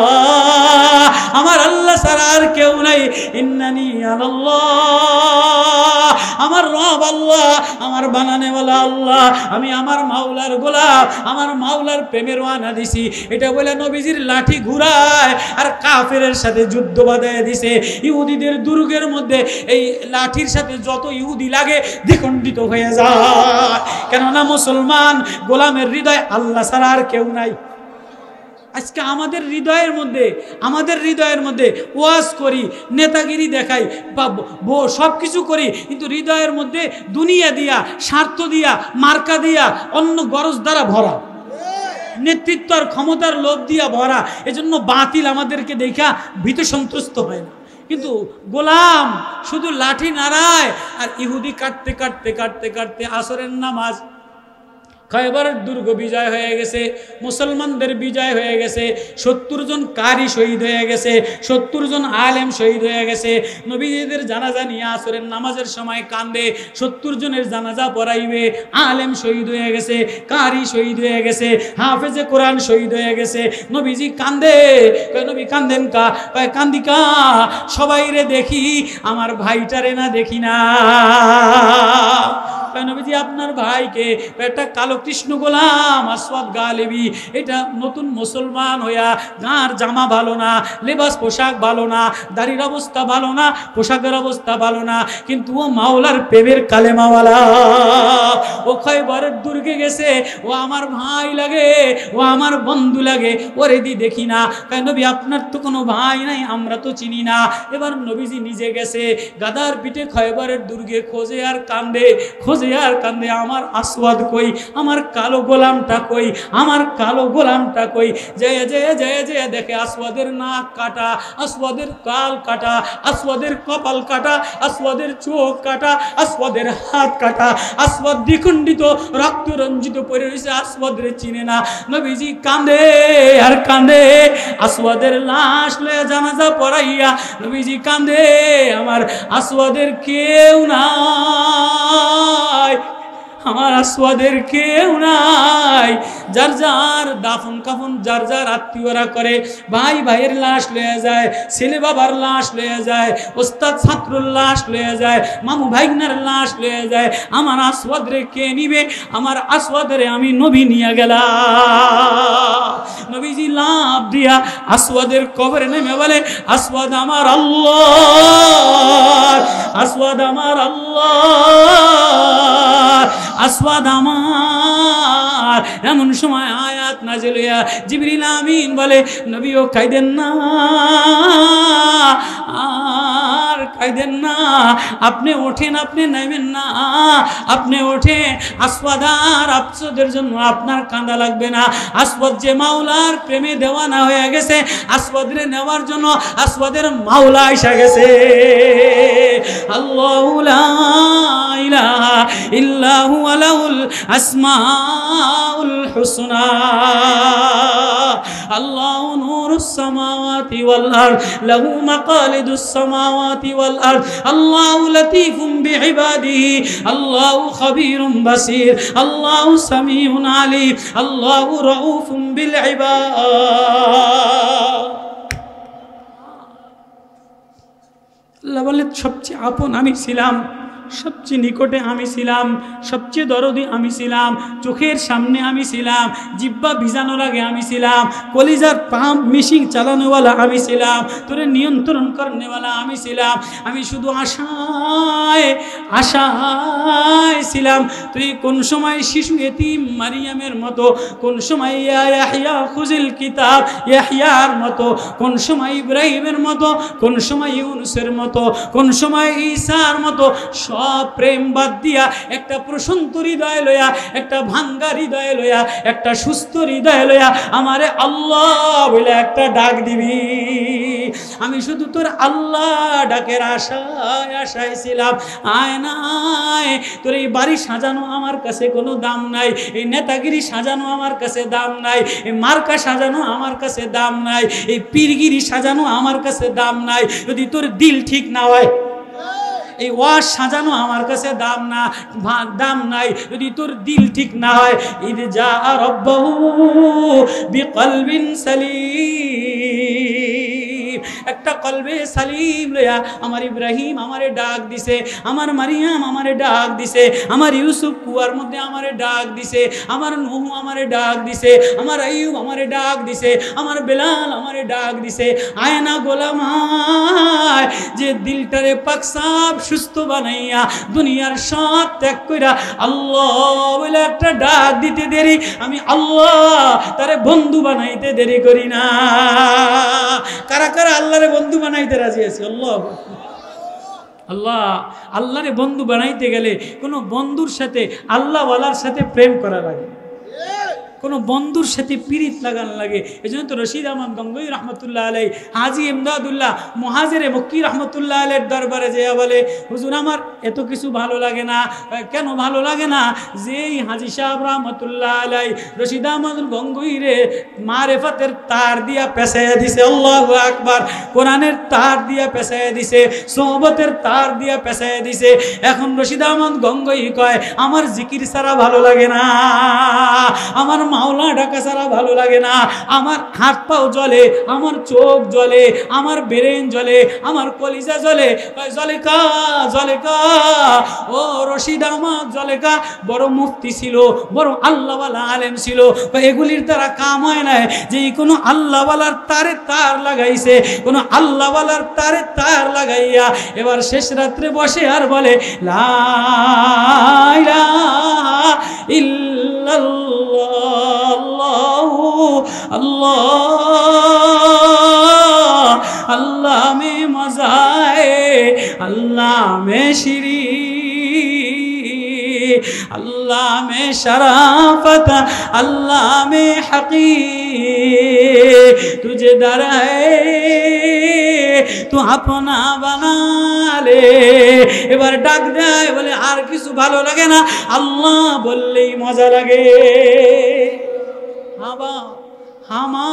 আমার আল্লাহ ছাড়া আর কেউ নাই। ইন্নানি আনাল্লাহ, আমার রব আল্লাহ, আমার বানানেওয়ালা আল্লাহ, আমি আমার মাওলার গোলাম, আমার মাওলার প্রেমে রওনা দিছি। এটা বলে নবীজির লাঠি ঘুরায় আর কাফেরের সাথে যুদ্ধ বাঁধায় দিছে। ইহুদিদের দুর্গের মধ্যে এই লাঠির সাথে যত ইহুদি লাগে দ্বিখণ্ডিত হয়ে যায়। কেননা মুসলমান গোলামের হৃদয় আল্লাহ ছাড়া আর কেউ নাই। আজকে আমাদের হৃদয়ের মধ্যে ওয়াজ করি, নেতাগিরি দেখাই, সব কিছু করি, কিন্তু হৃদয়ের মধ্যে দুনিয়া দিয়া, স্বার্থ দিয়া, মার্কা দিয়া, অন্য গরজ দ্বারা ভরা, নেতৃত্ব আর ক্ষমতার লোভ দিয়া ভরা। এজন্য বাতিল আমাদেরকে দেখা ভীত সন্ত্রস্ত হয় না। কিন্তু গোলাম শুধু লাঠি নাড়ায় আর ইহুদি কাটতে কাটতে কাটতে কাটতে আসরের নামাজ। খয়বরের দুর্গ বিজয় হয়ে গেছে, মুসলমানদের বিজয় হয়ে গেছে, 70 জন কারি শহীদ হয়ে গেছে, 70 জন আলেম শহীদ হয়ে গেছে। নবীজিদের জানাজা নিয়ে আসরের নামাজের সময় কান্দে, 70 জনের জানাজা পড়াইবে, আলেম শহীদ হয়ে গেছে, কারি শহীদ হয়ে গেছে, হাফেজে কোরআন শহীদ হয়ে গেছে। নবীজি কান্দে, কয় নবী কান্দেন কা? কয় কান্দি কা সবাই রে দেখি, আমার ভাইটারে না দেখি না। নবীজি আপনার ভাইকে? একটা কালো কৃষ্ণ গোলাম আসওয়াদ গালেবি, এটা নতুন মুসলমান হইয়া গাঁর জামা ভালো না, লেবাস পোশাক ভালো না, দাড়ির অবস্থা ভালো না, পোশাকের অবস্থা ভালো না, কিন্তু ও মাওলার প্রেমের কালেমাওয়ালা। ও খয়বরের দুর্গে গেছে, ও আমার ভাই লাগে, ও আমার বন্ধু লাগে, ওরে দি দেখি না। কয় নবী আপনার তো কোনো ভাই নাই, আমরা তো চিনি না। এবার নবীজি নিজে গেছে, গাদার পিঠে খয়বরের দুর্গে খোঁজে আর কান্দে, খোঁজে আর কান্দে, আমার আসওয়াদ কই, আমার কালো গোলামটা কই, আমার কালো গোলামটা কই। জয় জয় জয় জয় দেখে আসওয়াদের নাক কাটা, আসওয়াদের কাল কাটা, আসওয়াদের কপাল কাটা, আসওয়াদের চোখ কাটা, আসওয়াদের হাত কাটা, আসওয়াদ দ্বিখণ্ডিত রক্ত রঞ্জিত পড়ে রয়েছে, আসওয়াদরে চিনে না। নবীজি কান্দে আর কান্দে, আসওয়াদের লাশ লয়ে জানাজা পড়াইয়া নবীজি কান্দে, আমার আসওয়াদের কেউ নাই, আমার আসওয়াদের কেউ নাই। যার যার দাফন কাফন যার যার আত্মীয়রা করে, ভাই ভাইয়ের লাশ লয়ে যায়, ছেলে বাবার লাশ লয়ে যায়, ওস্তাদ ছাত্রর লাশ লয়ে যায়, মামু ভাইগনার লাশ লয়ে যায়। আমার আসওয়াদরে কে নিবে? আমার আসওয়াদরে আমি নবী নিয়ে গেলাম। নবীজি লাভ দিয়া আসওয়াদের কবরে নেমে বলে, আসওয়াদ আমার আল্লাহ, আসওয়াদ আমার আল্লাহ, আসওয়াদ আমার। এমন সময় আয়াত নাযিল হইয়া জিবরিল আমিন বলে, নবীও কাঁদেন না, আর কাঁদেন না, আপনি ওঠেন, আপনি নামেন না, আপনি ওঠেন। আসওয়াদ আর আসওয়াদের জন্য আপনার কাঁদা লাগবে না। আসওয়াদ যে মাওলার প্রেমে দেওয়ানা হয়ে গেছে, আসওয়াদরে নেওয়ার জন্য আসওয়াদের মাওলা এসে গেছে। আল্লাহু লা ইলাহা ইল্লা হুয়া লাহুল আসমাউল হুসনা, আল্লাহু নূরুস সামাওয়াতি ওয়াল আরদ, লাহু মাকালিদুস সামাওয়াতি ওয়াল আরদ, আল্লাহু লাতীফুম বিইবাদিহি, আল্লাহু খাবীরুম বাসীর, আল্লাহু সামিউন আলীম, আল্লাহু রাউফুম বিল ইবাদ। আল্লাহ বলে, সবচেয়ে আপন আমি ছিলাম, সবচেয়ে নিকটে আমি ছিলাম, সবচেয়ে দরদি আমি ছিলাম, চোখের সামনে আমি ছিলাম, জিহ্বা ভিজানোর আগে আমি ছিলাম, কলিজার পাম্প মেশিন চালানোওয়ালা আমি ছিলাম, তোরে নিয়ন্ত্রণ করনেওয়ালা আমি ছিলাম। আমি শুধু আশায় আশায় ছিলাম, তুই কোন সময় শিশু এতিম মারিয়ামের মতো, কোন সময় ইয়াহইয়া খুজিল কিতাব ইয়াহইয়ার মতো, কোন সময় ইব্রাহিমের মতো, কোন সময় ইউনুসের মতো, কোন সময় ঈসার মতো, সব প্রেম বাদ দিয়া একটা প্রশান্ত হৃদয় লইয়া, একটা ভাঙ্গা হৃদয় লইয়া, একটা সুস্থ হৃদয় লইয়া আমারে আল্লাহ বলে একটা ডাক দিবি। আমি শুধু তোর আল্লাহ ডাকের আশায় আশায় ছিলাম। আয় নাই, তোর এই বাড়ি সাজানো আমার কাছে কোনো দাম নাই, এই নেতাগিরি সাজানো আমার কাছে দাম নাই, এই মার্কা সাজানো আমার কাছে দাম নাই, এই পীরগিরি সাজানো আমার কাছে দাম নাই। যদি তোর দিল ঠিক না হয়, এই ওয়াজ সাজানো আমার কাছে দাম নাই। যদি তোর দিল ঠিক না হয়, ইদ জা রাব্বাহু বিকলবিন সালিম, একটা কলবে সালিম লইয়া আমার ইব্রাহিম আমারে ডাক দিছে, আমার মারিয়াম আমারে ডাক দিছে, আমার ইউসুফ কুয়ার মধ্যে আমারে ডাক দিছে, আমার নূহ আমারে ডাক দিছে, আমার আইয়ুব আমারে ডাক দিছে, আমার বেলাল আমারে ডাক দিছে। আয়না গোলাম আয়, যে দিলটারে পাক সাফ সুস্থ বানাইয়া দুনিয়ার সব ত্যাগ কইরা আল্লাহ বলে একটা ডাক দিতে দেরি, আমি আল্লাহ তারে বন্ধু বানাইতে দেরি করি না। কারা কারা আল্লাহরে বন্ধু বানাইতে রাজি আছে? আল্লাহ আল্লাহ আল্লাহরে বন্ধু বানাইতে গেলে কোনো বন্ধুর সাথে আল্লাহওয়ালার সাথে প্রেম করা লাগে। কোনো বন্ধুর সাথে পিরিত লাগান লাগে। এই জন্য তো রশিদ আহমদ গঙ্গোই রহমতুল্লাহ আলাই, হাজি ইমদাদুল্লাহ মহাজেরে মক্কি রহমতুল্লাহ আলের দরবারে যেয়া বলে, হুজুর আমার এত কিছু ভালো লাগে না। কেন ভালো লাগে না? যেই হাজি সাহেব রহমতুল্লাহ আলাই রশিদ আহমদ গঙ্গোই রে মারেফাতের তার দিয়া পেঁচাইয়া দিছে, আল্লাহু আকবার, কোরআনের তার দিয়া পেঁচাইয়া দিছে, সোহবতের তার দিয়া পেঁচাইয়া দিছে। এখন রশিদ আহমদ গঙ্গোই কয় আমার জিকির ছাড়া ভালো লাগে না, আমার মাওলা ডাকা ছাড়া ভালো লাগে না, আমার হাত পাও জ্বলে, আমার চোখ জ্বলে, আমার ব্রেন জ্বলে, আমার কলিজা জ্বলে। জলেকা জলেকা ও রশিদ আহমদ জলেকা বড় মুফতি ছিল, বড় আল্লাহওয়ালা আলেম ছিল। এগুলির দ্বারা কাম হয় না যে কোনো আল্লাহওয়ালার তারে তার লাগাইছে, কোনো আল্লাহওয়ালার তারে তার লাগাইয়া এবার শেষ রাত্রে বসে আর বলে লা ইলাহা ইল্লাল্লাহ अल्लाह अल्लाह में मज़ा है, अल्लाह में श्री, अल्लाह में शराफत, अल्लाह में हक़ीक़त, तुझे डर है तू अपना बना ले। এবার ডাক দেয় বলে আর কিছু ভালো লাগে না, আল্লাহ বললেই মজা লাগে। হাবা হামা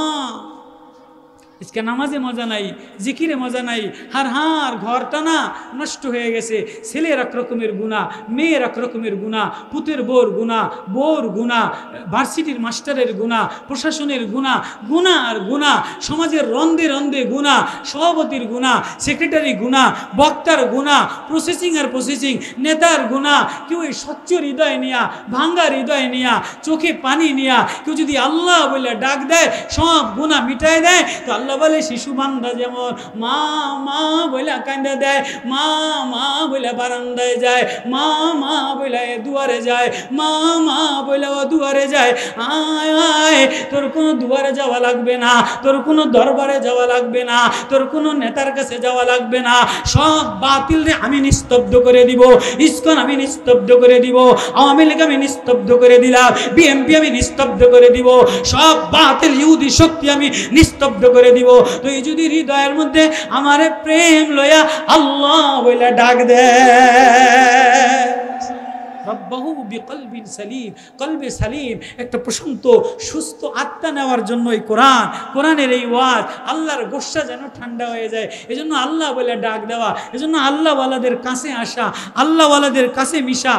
इसका नामाजे मजा नहीं, जिकिरे मजा नहीं, हर हार घरटा ना नष्ट हो गेছে। ছেলের এক রকমের গুনাহ, মেয়ের এক রকমের গুনাহ, পুতের বোর গুনাহ, বোর গুনাহ, ভার্সিটির মাস্টারের গুনাহ, প্রশাসনের গুনাহ, গুনাহ আর গুনাহ, সমাজের রন্দে রন্দে গুনাহ, সভাপতির গুনাহ, সেক্রেটারি গুনাহ, বক্তার গুনাহ, প্রসেসিং আর প্রসেসিং, নেতার গুনাহ। কেউ এই স্বচ্ছ হৃদয় নিয়া, ভাঙ্গা হৃদয় নিয়া, চোখে পানি নিয়া কেউ যদি আল্লাহ বলে ডাক দেয়, সব গুনাহ মিটায় দেয়। তো আল্লাহ বলে শিশু বান্দা যেমন মা মা বলে কান্দা দেয়, মা মা বলে বারান্দায় যায়, মা মা বলে দুয়ারে যায়, মা মা বলে ও দুয়ারে যায়। আয় আয়, তোর কোনো দুয়ারে যাওয়া লাগবে না, তোর কোনো দরবারে যাওয়া লাগবে না, তোর কোনো নেতার কাছে যাওয়া লাগবে না। সব বাতিল রে আমি নিস্তব্ধ করে দিব, ইসকন আমি নিস্তব্ধ করে দিব, আওয়ামী লীগ আমি নিস্তব্ধ করে দিলাম, বিএনপি আমি নিস্তব্ধ করে দিব, সব বাতিল ইহুদি শক্তি আমি নিস্তব্ধ করে দিব। তুই যদি হৃদয়ের মধ্যে আমারে প্রেম লয়া আল্লাহ বলে ডাক দে, রব্বাহু বিকলবিন সালিম, কলবে সালিম, একটা প্রশান্ত সুস্থ আত্মা নেওয়ার জন্য এই কোরআন, কোরআনের এই ওয়াজ, আল্লাহর গোসা যেন ঠান্ডা হয়ে যায়। এজন্য আল্লাহ বলে ডাক দেওয়া, এজন্য আল্লাহওয়ালাদের কাছে আসা, আল্লাহওয়ালাদের কাছে মিশা,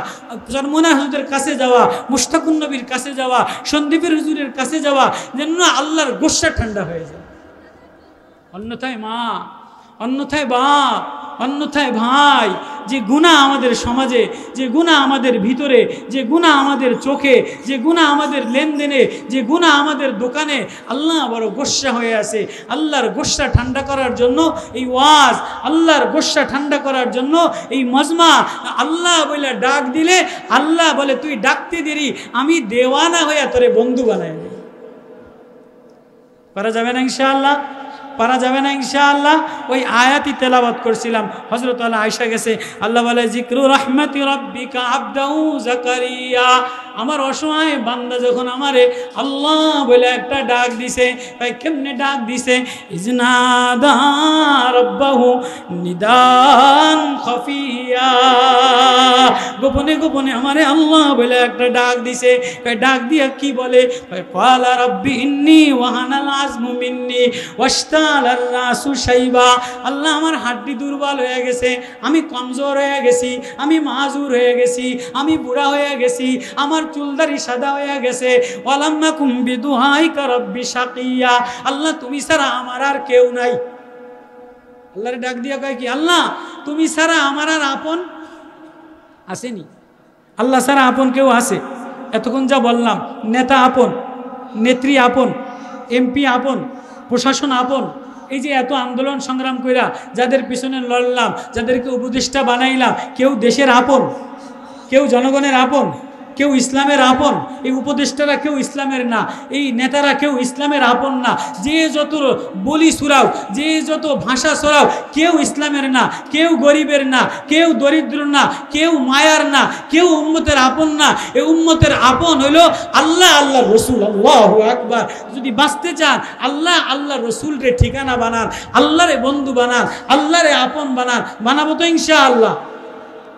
চরমোনা হুজুরের কাছে যাওয়া, মুশতাকুন নবীর কাছে যাওয়া, সন্দীপের হুজুরের কাছে যাওয়া, যেন আল্লাহর গোসা ঠান্ডা হয়ে যায়। অন্যথায় মা, অন্যথায় বাপ, অন্যথায় ভাই, যে গুনাহ আমাদের সমাজে, যে গুনাহ আমাদের ভিতরে, যে গুনাহ আমাদের চোখে, যে গুনাহ আমাদের লেনদেনে, যে গুনাহ আমাদের দোকানে, আল্লাহ বড় গোসা হয়ে আছে। আল্লাহর গোসা ঠান্ডা করার জন্য এই ওয়াজ, আল্লাহর গোসা ঠান্ডা করার জন্য এই মজমা। আল্লাহ বলে ডাক দিলে আল্লাহ বলে তুই ডাকতে দেরি, আমি দেওয়ানা হয়ে তোরে বন্ধু বানাই দেব। পারা যাবে না ইনশাআল্লাহ? পারা যাবে না ইনশাআল্লাহ? ওই আয়াতই তেলাওয়াত করছিলাম, হযরত আয়েশা গেছে, আল্লাহ বলে যিকরু রাহমাতি রাব্বিকা আবদাহু জাকারিয়া। আমার অসহায় বান্দা যখন আমারে আল্লাহ বলে একটা ডাক দিছে, ভাই কেমনে ডাক দিছে? ইজনাদা রাব্বাহু নিদান খাফিয়া, গোপনে গোপনে আমারে আল্লাহ বলে একটা ডাক দিছে। ডাক দিয়া কি বলে? ক্বালা রাব্বি ইন্নী ওয়াহানাল আযমু মিন্নী ওয়াশতালার রাসু শাইবা। আল্লাহ আমার হাড্ডি দুর্বল হয়ে গেছে, আমি কমজোর হয়ে গেছি, আমি মাজুর হয়ে গেছি, আমি বুড়া হয়ে গেছি, আমার চুলদারি সাদা হয়ে গেছে। ওয়ালাম্মা কুম বিদুহাইকা রাব্বি শাকিয়া, আল্লাহ তুমি ছাড়া আমার আর কেউ নাই। আল্লাহরে ডাক দিয়া কয় কি? আল্লাহ তুমি ছাড়া আমার আর আপন আসেনি। আল্লাহ ছাড়া আপন কেউ আছে? এতক্ষণ যা বললাম, নেতা আপন, নেত্রী আপন, এমপি আপন, প্রশাসন আপন, এই যে এত আন্দোলন সংগ্রাম কইরা যাদের পিছনে লড়লাম, যাদেরকে উপদেষ্টা বানাইলাম, কেউ দেশের আপন? কেউ জনগণের আপন? কেউ ইসলামের আপন, এই উপদেষ্টারা কেউ ইসলামের না, এই নেতারা কেউ ইসলামের আপন না, যে যত বলি সুরাও, যে যত ভাষা ছড়াও, কেউ ইসলামের না, কেউ গরিবের না, কেউ দরিদ্র না, কেউ মায়ার না, কেউ উম্মতের আপন না। এই উম্মতের আপন হইল আল্লাহ, আল্লাহ রসুল। আল্লাহু আকবার। যদি বাঁচতে চান আল্লাহ, আল্লাহ রসুলরে ঠিকানা বানান, আল্লাহরে বন্ধু বানান, আল্লাহরে আপন বানান। বানাবো তো ইনশাআল্লাহ।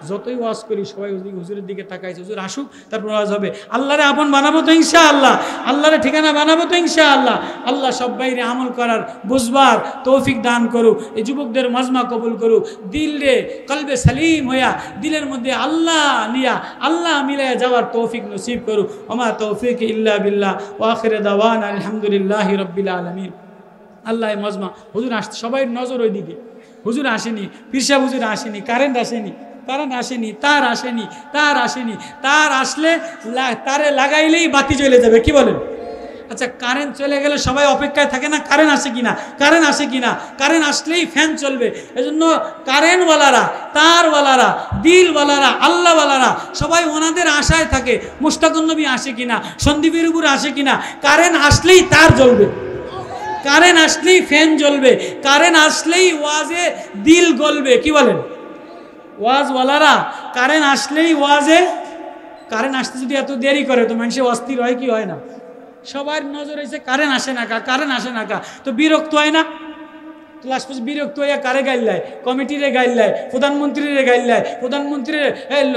যতই ওয়াজ করি সবাই হুজুরের দিকে তাকাইছে, হুজুর আসুক তারপর ওয়াজ হবে। আল্লাহরে আপন বানাবো তো ইনশাআল্লাহ, আল্লাহরে ঠিকানা বানাবো তো ইনশাআল্লাহ। আল্লাহ সবাইরে আমল করার, বুঝবার তৌফিক দান করুক। এই যুবকদের মাজমা কবুল করুক। দিল রে কলবে সালিম হইয়া, দিলের মধ্যে আল্লাহ নিয়া, আল্লাহ মিলাইয়া যাওয়ার তৌফিক নসিব করুক। ওমা তৌফিক ইল্লা বিল্লাহ। ওয়া আখির দাওয়ানা আলহামদুলিল্লাহি রাব্বিল আলামিন। আল্লাহ মাজমা হুজুর আসছে, সবাই নজর ওইদিকে। হুজুর আসেনি, পীর সাহেব হুজুর আসেনি, কারেন্ট আসেনি, কারেন্ট আসেনি, তার আসেনি, তার আসেনি। তার আসলে তারে লাগাইলেই বাতি জ্বলে যাবে, কি বলেন? আচ্ছা, কারেন্ট চলে গেলে সবাই অপেক্ষায় থাকে না কারেন্ট আসে কিনা, কারেন্ট আসে কিনা। কারেন্ট আসলেই ফ্যান চলবে। এজন্য কারেন্টওয়ালারা, তারওয়ালারা, দিলওয়ালারা, আল্লাহওয়ালারা সবাই ওনাদের আশায় থাকে মুশতাকুন নবী আসে কিনা, সন্দীপের উপর আসে কিনা। কারেন্ট আসলেই তার জ্বলবে, কারেন্ট আসলেই ফ্যান জ্বলবে, কারেন্ট আসলেই ওয়াজে দিল গলবে, কি বলেন? ওয়াজওয়ালারা কারেন্ট আসলেই ওয়াজে, কারেন্ট আসতে যদি এত দেরি করে তো মানুষে অস্থির হয় কি হয় না? সবার নজর হয়েছে কারেন্ট আসে না কা, কারেন্ট আসে না কা, তো বিরক্ত হয় না? তো লাস্ট পর্যন্ত বিরক্ত হইয়া কারে গাইল্লায়, কমিটিরে গাইল্লায়, প্রধানমন্ত্রীরে গাইল্লায়, প্রধানমন্ত্রীর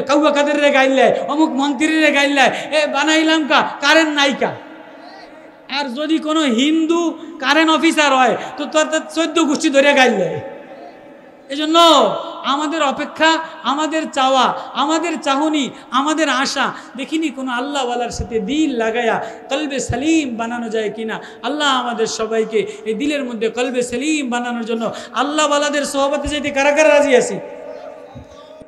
কাউয়া কাদেরে গাইল্লায়, অমুক মন্ত্রীরে গাইল্লায়, বানাইলাম কা, কারেন্ট নাই কা। আর যদি কোনো হিন্দু কারেন্ট অফিসার হয় তো তার 14 গোষ্ঠী ধরে গাইল্লায়। এজন্য আমাদের অপেক্ষা, আমাদের চাওয়া, আমাদের চাহনি, আমাদের আশা, দেখিনি কোনো আল্লাহওয়ালার সাথে দিল লাগায়া কলবে সালিম বানানো যায় কিনা। আল্লাহ আমাদের সবাইকে এই দিলের মধ্যে কলবে সালিম বানানোর জন্য আল্লাহওয়ালাদের সোহবতে যেতে কারা কারা রাজি আছি?